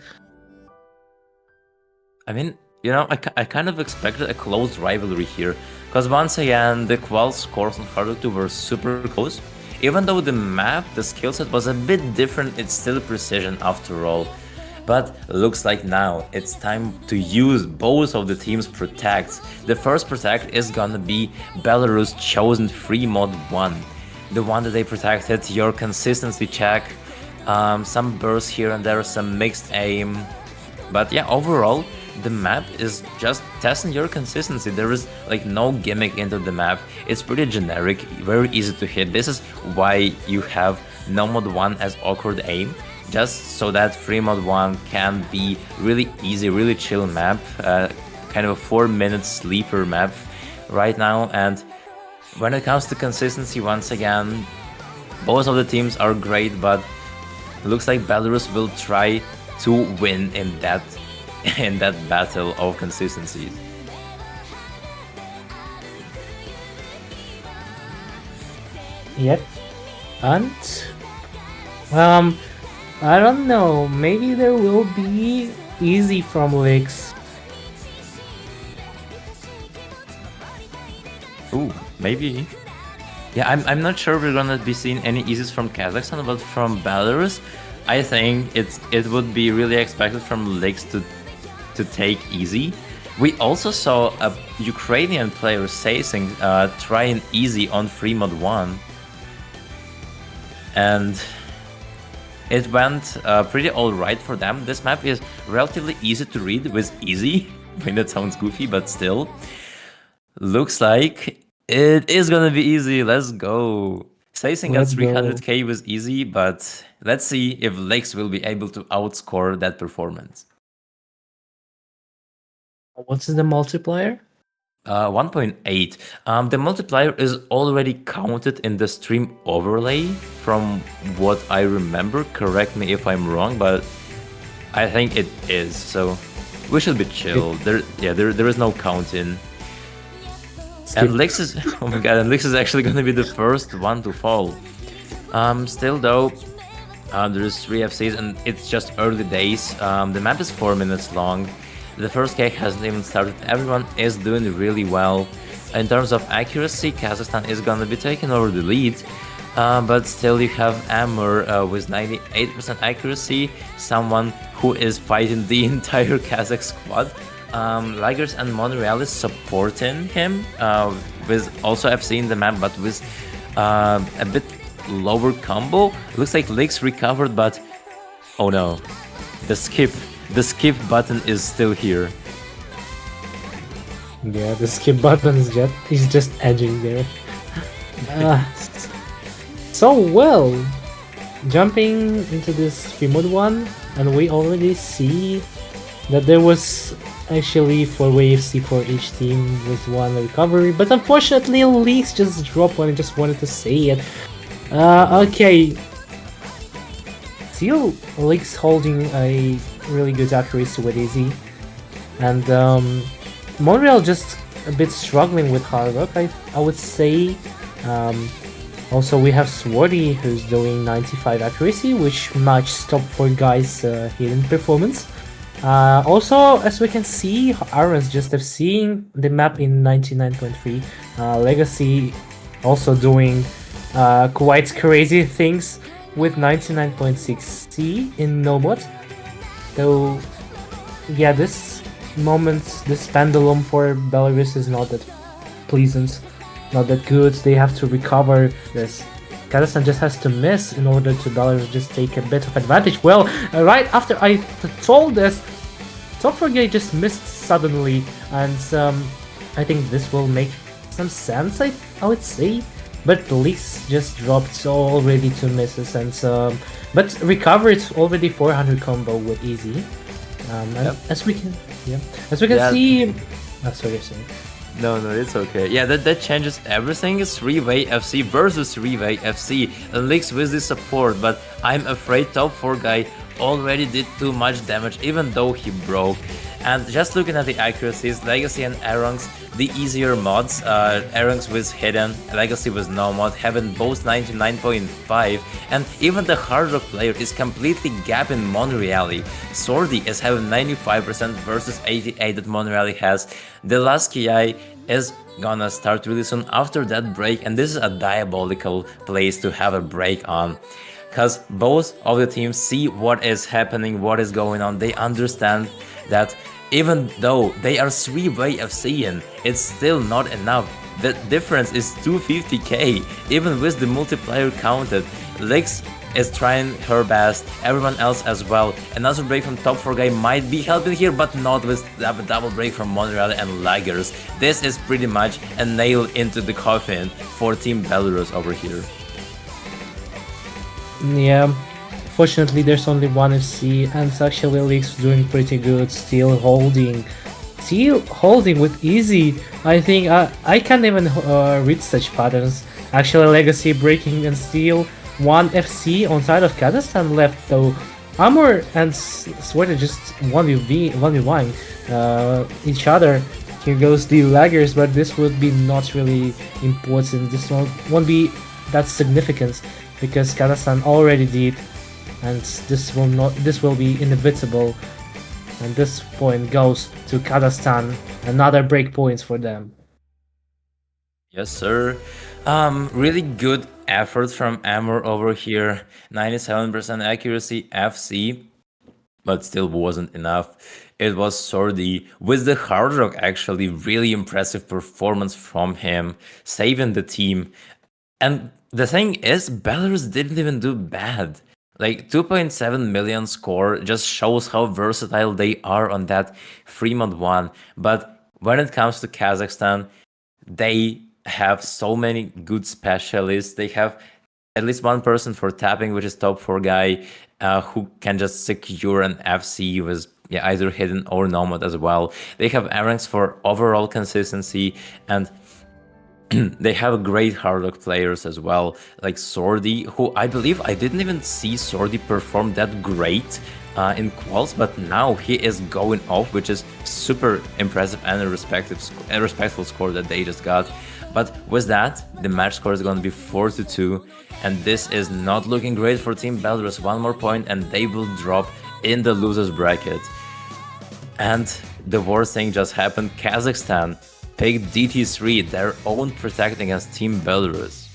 I mean, you know, I kind of expected a close rivalry here, because once again, the qual scores on RO32 were super close. Even though the map, the skill set was a bit different, it's still precision after all. But looks like now it's time to use both of the team's protects. The first protect is gonna be Belarus' chosen free mod 1. The one that they protected, your consistency check, some bursts here and there, some mixed aim. But yeah, overall, the map is just testing your consistency. There is like no gimmick into the map. It's pretty generic, very easy to hit. This is why you have no mod 1 as awkward aim, just so that free mod 1 can be really easy, really chill map, kind of a 4-minute sleeper map right now. And when it comes to consistency, once again, both of the teams are great, but looks like Belarus will try to win in that battle of consistencies. Yep. And I don't know, maybe there will be easy from Licks. Ooh, maybe. Yeah, I'm not sure we're gonna be seeing any eases from Kazakhstan, but from Belarus, I think it would be really expected from Licks to take easy. We also saw a Ukrainian player Sasing try an easy on free mod 1, and it went pretty alright for them. This map is relatively easy to read with easy. I mean, that sounds goofy, but still. Looks like it is gonna be easy. Let's go. Sasing got 300k with easy, but let's see if Licks will be able to outscore that performance. What's the multiplier? 1.8. The multiplier is already counted in the stream overlay from what I remember. Correct me if I'm wrong, but I think it is. So we should be chill. There is no counting. And Licks is, oh my god, and Licks is actually going to be the first one to fall. Still though, there's 3 FCs and it's just early days. The map is 4 minutes long. The first cake hasn't even started. Everyone is doing really well. In terms of accuracy, Kazakhstan is gonna be taking over the lead. But still you have Amur with 98% accuracy, someone who is fighting the entire Kazakh squad. Lagers and Monreal is supporting him, with also FC in the map, but with a bit lower combo. Looks like Licks recovered, but oh no, the skip button is still here. Yeah, the skip button is just edging there. So well, jumping into this free mode 1, and we already see that there was actually 4-way FC for each team with 1 recovery, but unfortunately Licks just dropped one. I just wanted to say it. Okay. Still, Licks holding a really good accuracy with easy, and Montreal just a bit struggling with hard work, I would say. Also we have Swarty who's doing 95 accuracy, which matches top 4 guys' hidden performance. Also, as we can see, Aaron's just have seen the map in 99.3. Legacy also doing quite crazy things with 99.6C in Nobot. Though, yeah, this moment, this pendulum for Belarus is not that pleasant, not that good. They have to recover this. Kazakhstan just has to miss in order to Belarus just take a bit of advantage. Well, right after I told this, Top4Gay just missed suddenly, and I think this will make some sense, I would say. But Leaks just dropped already 2 misses, and but recovered already 400 combo with easy. And Yep. as we can Yeah. see, sorry, sorry. No, it's okay. Yeah, that changes everything. It's 3-way FC versus 3-way FC. Leaks with the support, but I'm afraid top 4 guy already did too much damage, even though he broke. And just looking at the accuracies, Legacy and Arongs, the easier mods, Arongs with Hidden, Legacy with no mod, having both 99.5, and even the hard rock player is completely gapping Monreale. Swordy is having 95% versus 88 that Monreale has. The last KI is gonna start really soon after that break, and this is a diabolical place to have a break on. Because both of the teams see what is happening, what is going on. They understand that even though they are 3-way FCing, it's still not enough. The difference is 250k, even with the multiplier counted. Lix is trying her best, everyone else as well. Another break from top 4 guy might be helping here, but not with a double break from Monreale and Laggers. This is pretty much a nail into the coffin for Team Belarus over here. Yeah, fortunately there's only one FC, and actually Leaks doing pretty good, still holding with easy. I think I can't even read such patterns. Actually, Legacy breaking and steal, one FC on side of Kazakhstan left though. Armor and Sweater just 1v1 each other. Here goes the Laggers, but this would be not really important. This won't be that significant, because Kazakhstan already did, and this will be inevitable. And this point goes to Kazakhstan. Another break points for them. Yes, sir. Really good effort from Amor over here. 97% accuracy FC, but still wasn't enough. It was Sordi with the hard rock, actually really impressive performance from him, saving the team. And the thing is, Belarus didn't even do bad. Like 2.7 million score just shows how versatile they are on that Fremont one. But when it comes to Kazakhstan, they have so many good specialists. They have at least one person for tapping, which is top 4 guy, who can just secure an FC with either hidden or nomad as well. They have Aranx for overall consistency, and they have great hard rock players as well, like Sordi, who I believe I didn't even see Sordi perform that great in quals, but now he is going off, which is super impressive and a respectful score that they just got. But with that, the match score is going to be 4-2, and this is not looking great for Team Belarus. One more point and they will drop in the losers bracket. And the worst thing just happened. Kazakhstan picked DT3, their own protect against Team Belarus.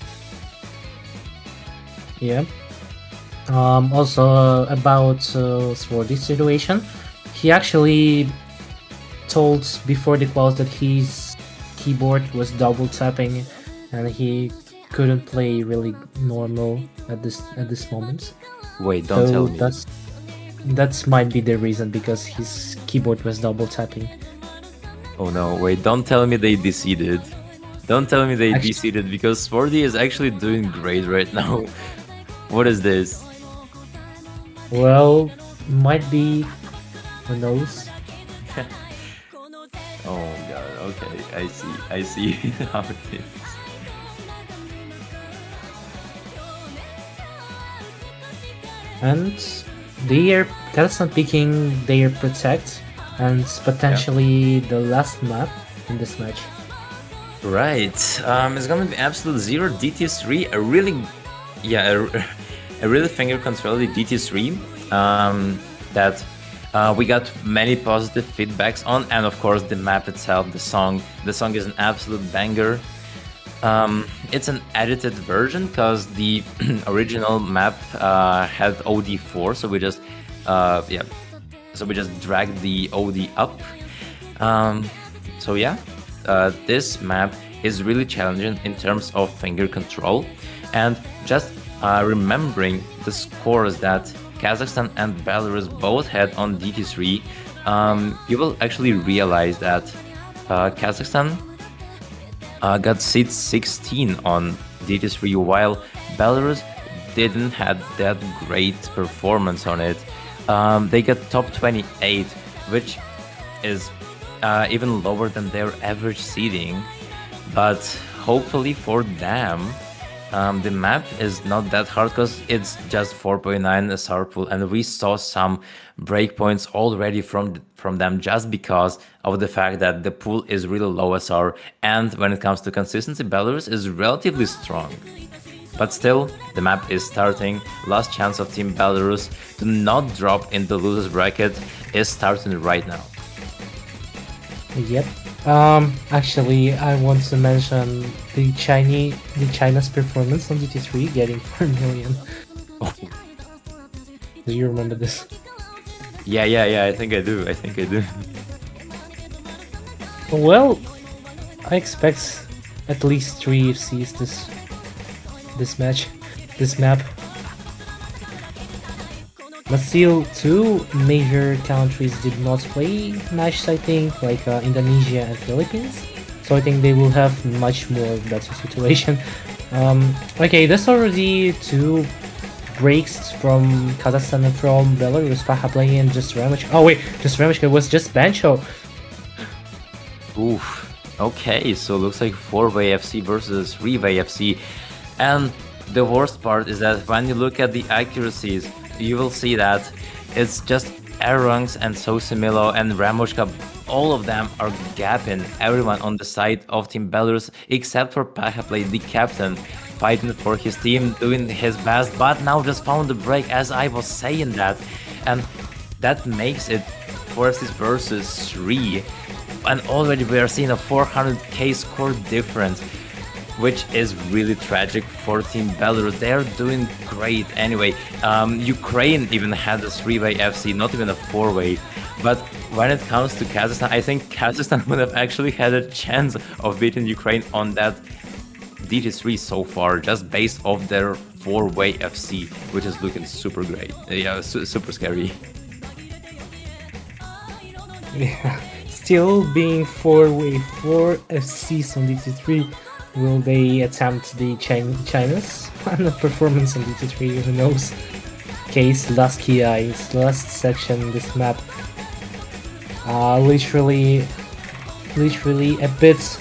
Yeah. Also about for this situation, he actually told before the quals that his keyboard was double tapping, and he couldn't play really normal at this moment. Wait, don't tell me. That might be the reason, because his keyboard was double tapping. Oh no, wait, don't tell me they deseeded. Don't tell me they deseeded, because Swordy is actually doing great right now. What is this? Well, might be, who knows? Oh god, okay, I see how it is. And they are Kazakhstan picking their protect, and potentially the last map in this match. Right, it's gonna be absolute zero DT3, a really finger controlled DT3 that We got many positive feedbacks on, and of course the map itself, the song. The song is an absolute banger. It's an edited version because the original map had OD4, so we just dragged the OD up. This map is really challenging in terms of finger control, and just remembering the scores that Kazakhstan and Belarus both had on DT3, you will actually realize that Kazakhstan got seed 16 on DT3, while Belarus didn't have that great performance on it. They got top 28, which is even lower than their average seeding. But hopefully for them, the map is not that hard because it's just 4.9 SR pool, and we saw some breakpoints already from them just because of the fact that the pool is really low SR, and when it comes to consistency, Belarus is relatively strong. But still, the map is starting. Last chance of Team Belarus to not drop in the losers bracket is starting right now. Yep. Actually, I want to mention the China's performance on GT3, getting 4 million. Oh. Do you remember this? Yeah. I think I do. Well, I expect at least 3 FCs this map. But still, 2 major countries did not play matches, I think, like Indonesia and Philippines. So I think they will have much more better situation. Okay, there's already 2 breaks from Kazakhstan and from Belarus. Paha playing and just Ramage. Oh wait, just Ramage was just Bancho. Oof. Okay, so looks like 4-way FC versus 3-way FC. And the worst part is that when you look at the accuracies, you will see that it's just Arongs and Sosimilo and Ramushka. All of them are gapping everyone on the side of Team Belarus except for Pahaplay, the captain, fighting for his team, doing his best, but now just found the break as I was saying that. And that makes it 4 FCs versus 3. And already we are seeing a 400k score difference, which is really tragic for Team Belarus. They are doing great anyway. Ukraine even had a 3-way FC, not even a 4-way. But when it comes to Kazakhstan, I think Kazakhstan would have actually had a chance of beating Ukraine on that DT3 so far, just based off their 4-way FC, which is looking super great. Yeah, super scary. Yeah, still being 4-way 4 FCs on DT3. Will they attempt the China's performance on DT3? Who knows? Case last KI's last section this map. Literally a bit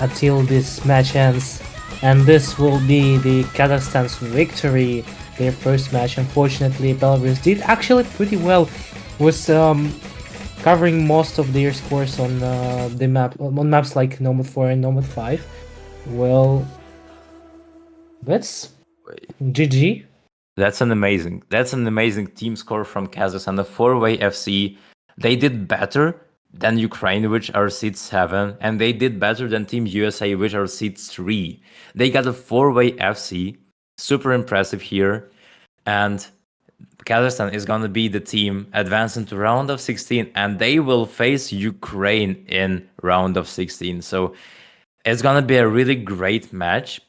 until this match ends, and this will be the Kazakhstan's victory, their first match. Unfortunately, Belarus did actually pretty well, was covering most of their scores on the map on maps like Nomad 4 and Nomad 5. Well, that's GG. That's an amazing team score from Kazakhstan. The 4-way FC, they did better than Ukraine, which are seed 7, and they did better than Team USA, which are seed 3. They got a 4-way FC, super impressive here, and Kazakhstan is gonna be the team advancing to round of 16, and they will face Ukraine in round of 16. So it's gonna be a really great match,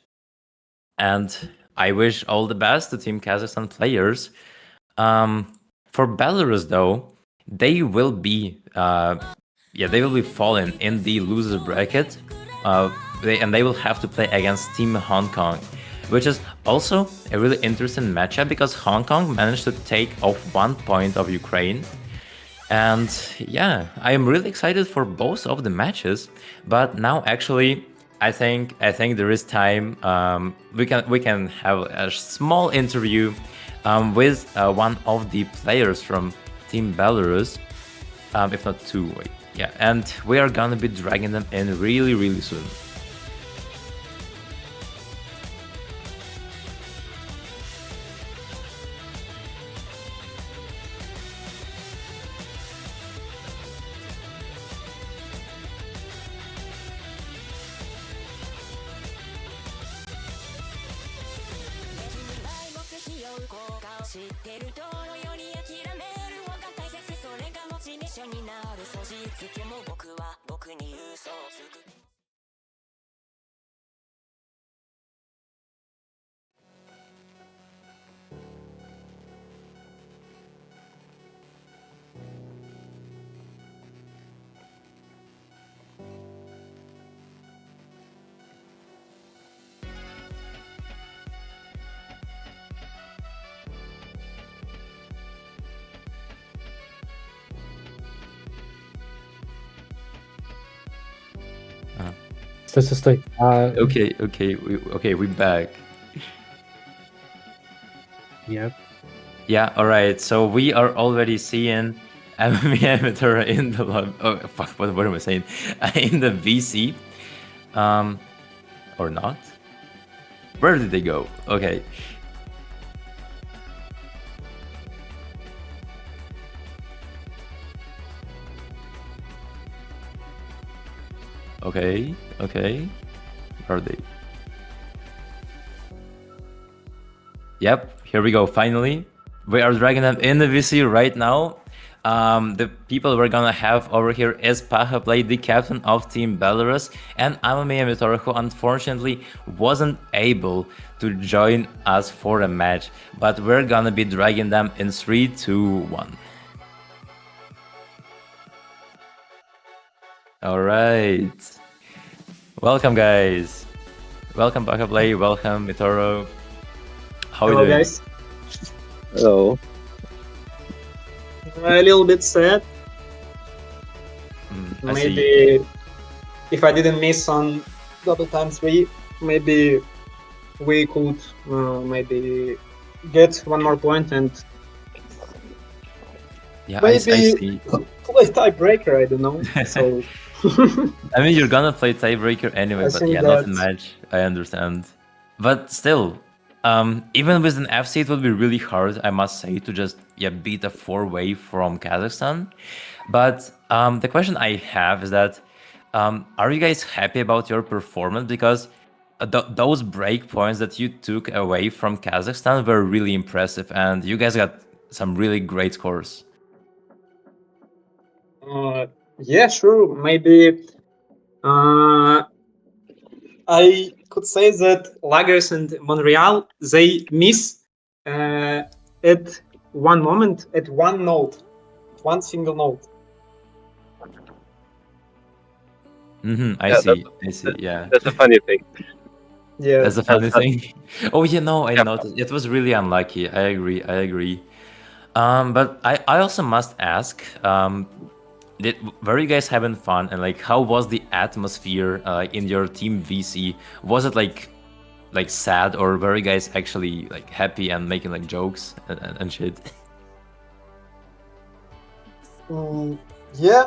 and I wish all the best to Team Kazakhstan players. For Belarus, though, they will be falling in the loser bracket, they will have to play against Team Hong Kong, which is also a really interesting matchup because Hong Kong managed to take off 1 point of Ukraine. And yeah, I am really excited for both of the matches. But now, actually, I think there is time. We can have a small interview with one of the players from Team Belarus, if not 2. Yeah, and we are gonna be dragging them in really soon. Стой. Okay, we back. Yeah. Yeah, all right. So we are already seeing Amateur in the oh fuck, what am I saying? In the VC, or not? Where did they go? Okay. Okay. Where are they? Yep, here we go. Finally, we are dragging them in the VC right now. The people we're gonna have over here is Paha Play, the captain of Team Belarus, and Amame Mitora, who unfortunately wasn't able to join us for a match. But we're gonna be dragging them in 3, 2, 1. All right. Welcome, guys. Welcome, Paha Play. Welcome, Mitoro. How are you Hello, doing? guys. Hello. A little bit sad. I Maybe if I didn't miss on double time 3, maybe we could maybe get one more point and Yeah, maybe I see. play tiebreaker. I don't know. So I mean, you're gonna play tiebreaker anyway, I but think yeah, not a that- match. I understand. But still, even with an FC, it would be really hard, I must say, to just beat a 4-way from Kazakhstan. But the question I have is that, are you guys happy about your performance? Because those break points that you took away from Kazakhstan were really impressive, and you guys got some really great scores. yeah, sure. Maybe I could say that Lagos and Montreal, they miss at one moment, at one note, one single note. I Yeah, see. Yeah. That's a funny thing. Yeah, That's a funny That's- thing. Oh, I Yeah. noticed. It was really unlucky. I agree. But I also must ask, were you guys having fun? And like, how was the atmosphere in your team VC? Was it like sad, or were you guys actually like happy and making like jokes and shit? yeah.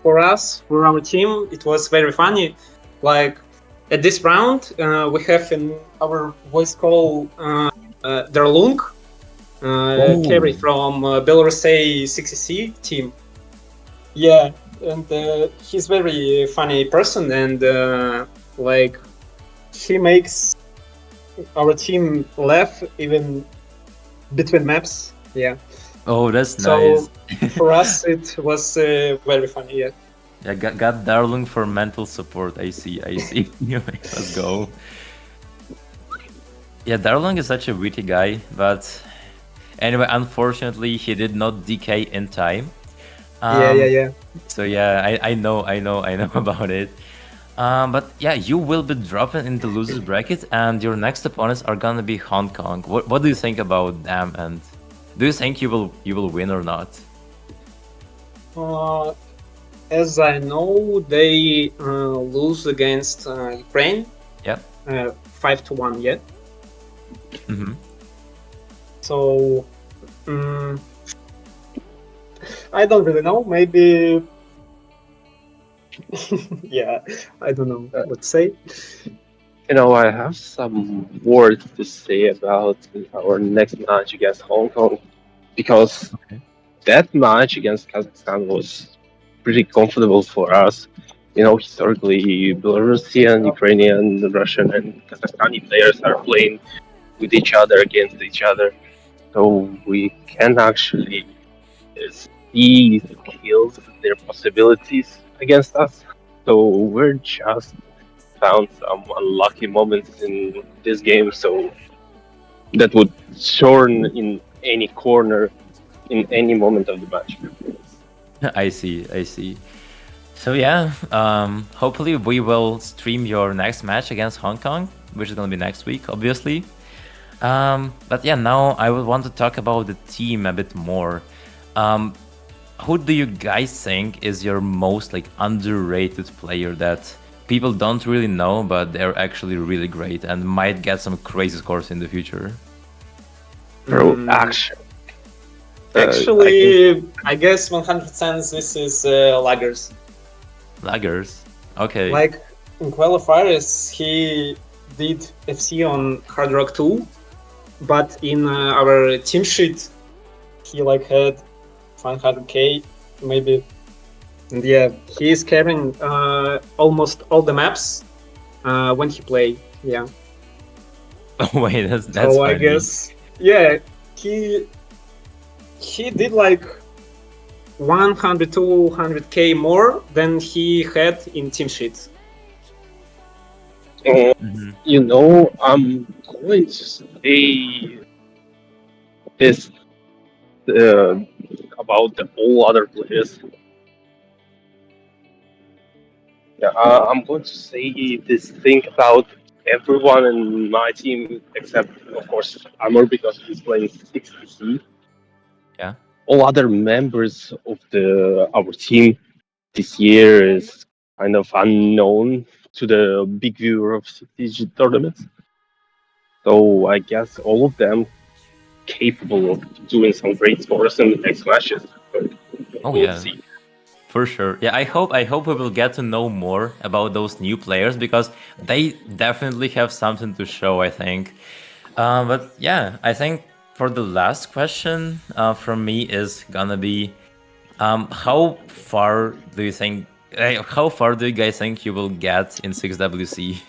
For us, for our team, it was very funny. Like at this round, we have in our voice call Derlung, carry from Belarus 6WC team. Yeah, and he's very funny person, and like he makes our team laugh even between maps. Yeah. Oh, that's So nice. for us, it was very funny. Yeah. Yeah, got Darling for mental support. I see. Let's go. Yeah, Darling is such a witty guy, but anyway, unfortunately, he did not decay in time. Yeah. So yeah, I know about it. But yeah, you will be dropping in the losers bracket, and your next opponents are gonna be Hong Kong. What do you think about them, and do you think you will win or not? As I know, they lose against Ukraine. Yeah. 5-1. Yeah. Mm-hmm. So I don't really know. Maybe. Yeah, I don't know what to say. I have some words to say about our next match against Hong Kong, because that match against Kazakhstan was pretty comfortable for us. Historically, Belarusian, Ukrainian, Russian, and Kazakhstani players are playing with each other, against each other. so we can actually see skills, their possibilities against us. So we're just found some unlucky moments in this game, so that would turn in any corner in any moment of the match. I see, I see. So yeah, hopefully we will stream your next match against Hong Kong, which is gonna be next week, obviously. But yeah, now I would want to talk about the team a bit more. Who do you guys think is your most like underrated player that people don't really know, but they're actually really great and might get some crazy scores in the future? Action. Actually, I guess 100% this is Laggers. Laggers. Okay. Like in qualifiers, he did FC on Hard Rock 2, but in our team sheet, he like had 500k maybe. And yeah, he is carrying almost all the maps when he play. Yeah. Oh wait, that's So funny. I guess yeah, he did like 100 200k more than he had in team sheets. You know, I'm going to say this about the all other players. Yeah, I'm going to say this thing about everyone in my team except, of course, Amor because he's playing 6WC. Yeah. All other members of our team this year is kind of unknown to the big viewer of CTG tournaments. So I guess all of them capable of doing some great scores in the next matches. So Oh we'll yeah. see. For sure. Yeah, I hope we will get to know more about those new players because they definitely have something to show, I think. But yeah, I think for the last question from me is gonna be how far do you think how far do you guys think you will get in 6WC?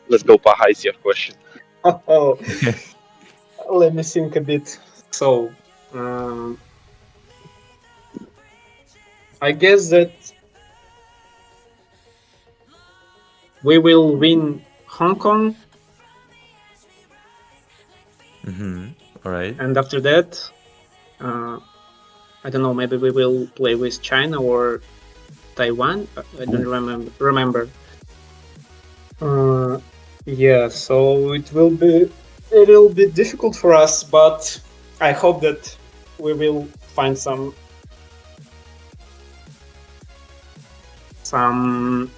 Let's go Paha, is your question. Oh, let me think a bit. So, I guess that we will win Hong Kong, All right. and after that, I don't know. Maybe we will play with China or Taiwan. I don't remember. Yeah, so it will be a little bit difficult for us, but I hope that we will find some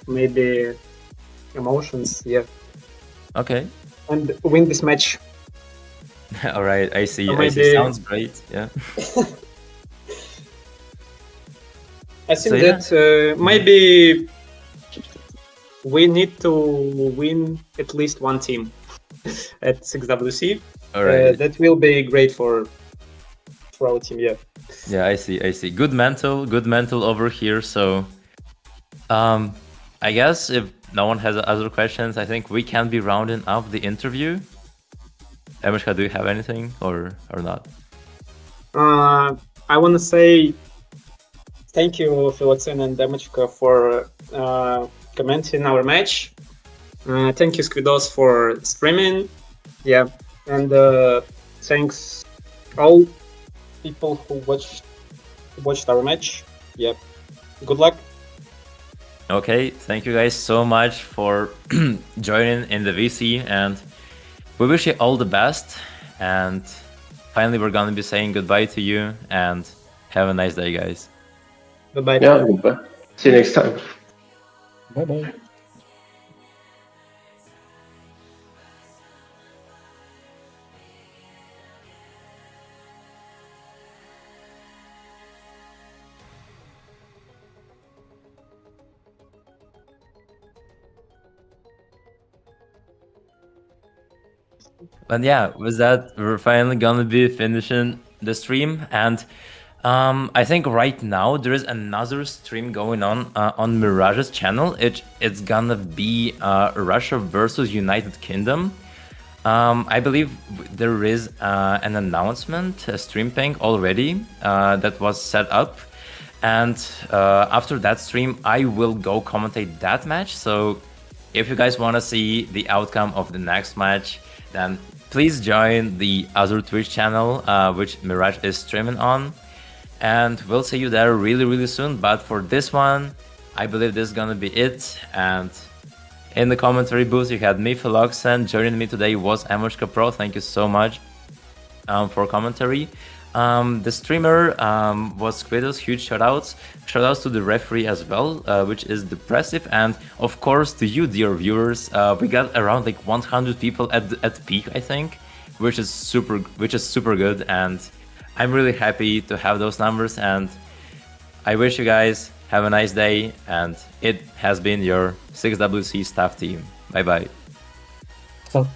maybe emotions, yeah, Okay. and win this match. All right. I see. Or I see. maybe- Sounds great. Yeah. I think So, yeah. that maybe we need to win at least one team at 6WC. All right. That will be great for our team, yeah. Yeah, I see. I see. Good mental over here. So, I guess if no one has other questions, I think we can be rounding up the interview. Emishka, do you have anything or not? I want to say thank you, Filotsin and Demechka, for commenting our match. Thank you, Squidos, for streaming. Yeah, and thanks all people who watched our match. Yeah, good luck. Okay, thank you guys so much for joining in the VC, and we wish you all the best. And finally, we're gonna be saying goodbye to you, and have a nice day, guys. Goodbye. Yeah, goodbye. See you next time. Bye bye. But yeah, with that, we're finally gonna be finishing the stream, and I think right now there is another stream going on Mirage's channel. It's gonna be Russia versus United Kingdom. I believe there is an announcement, a stream ping already that was set up. And after that stream, I will go commentate that match. So if you guys want to see the outcome of the next match, then please join the other Twitch channel, which Mirage is streaming on. And we'll see you there really, really soon. But for this one, I believe this is gonna be it. And in the commentary booth, you had me, Philoxen. Joining me today was Amoshka Pro. Thank you so much for commentary. The streamer was Squidos. Huge shoutouts. Shoutouts to the referee as well, which is depressive. And of course to you, dear viewers. We got around like 100 people at peak, I think, which is super good. And I'm really happy to have those numbers. And I wish you guys have a nice day. And it has been your 6WC staff team. Bye bye. So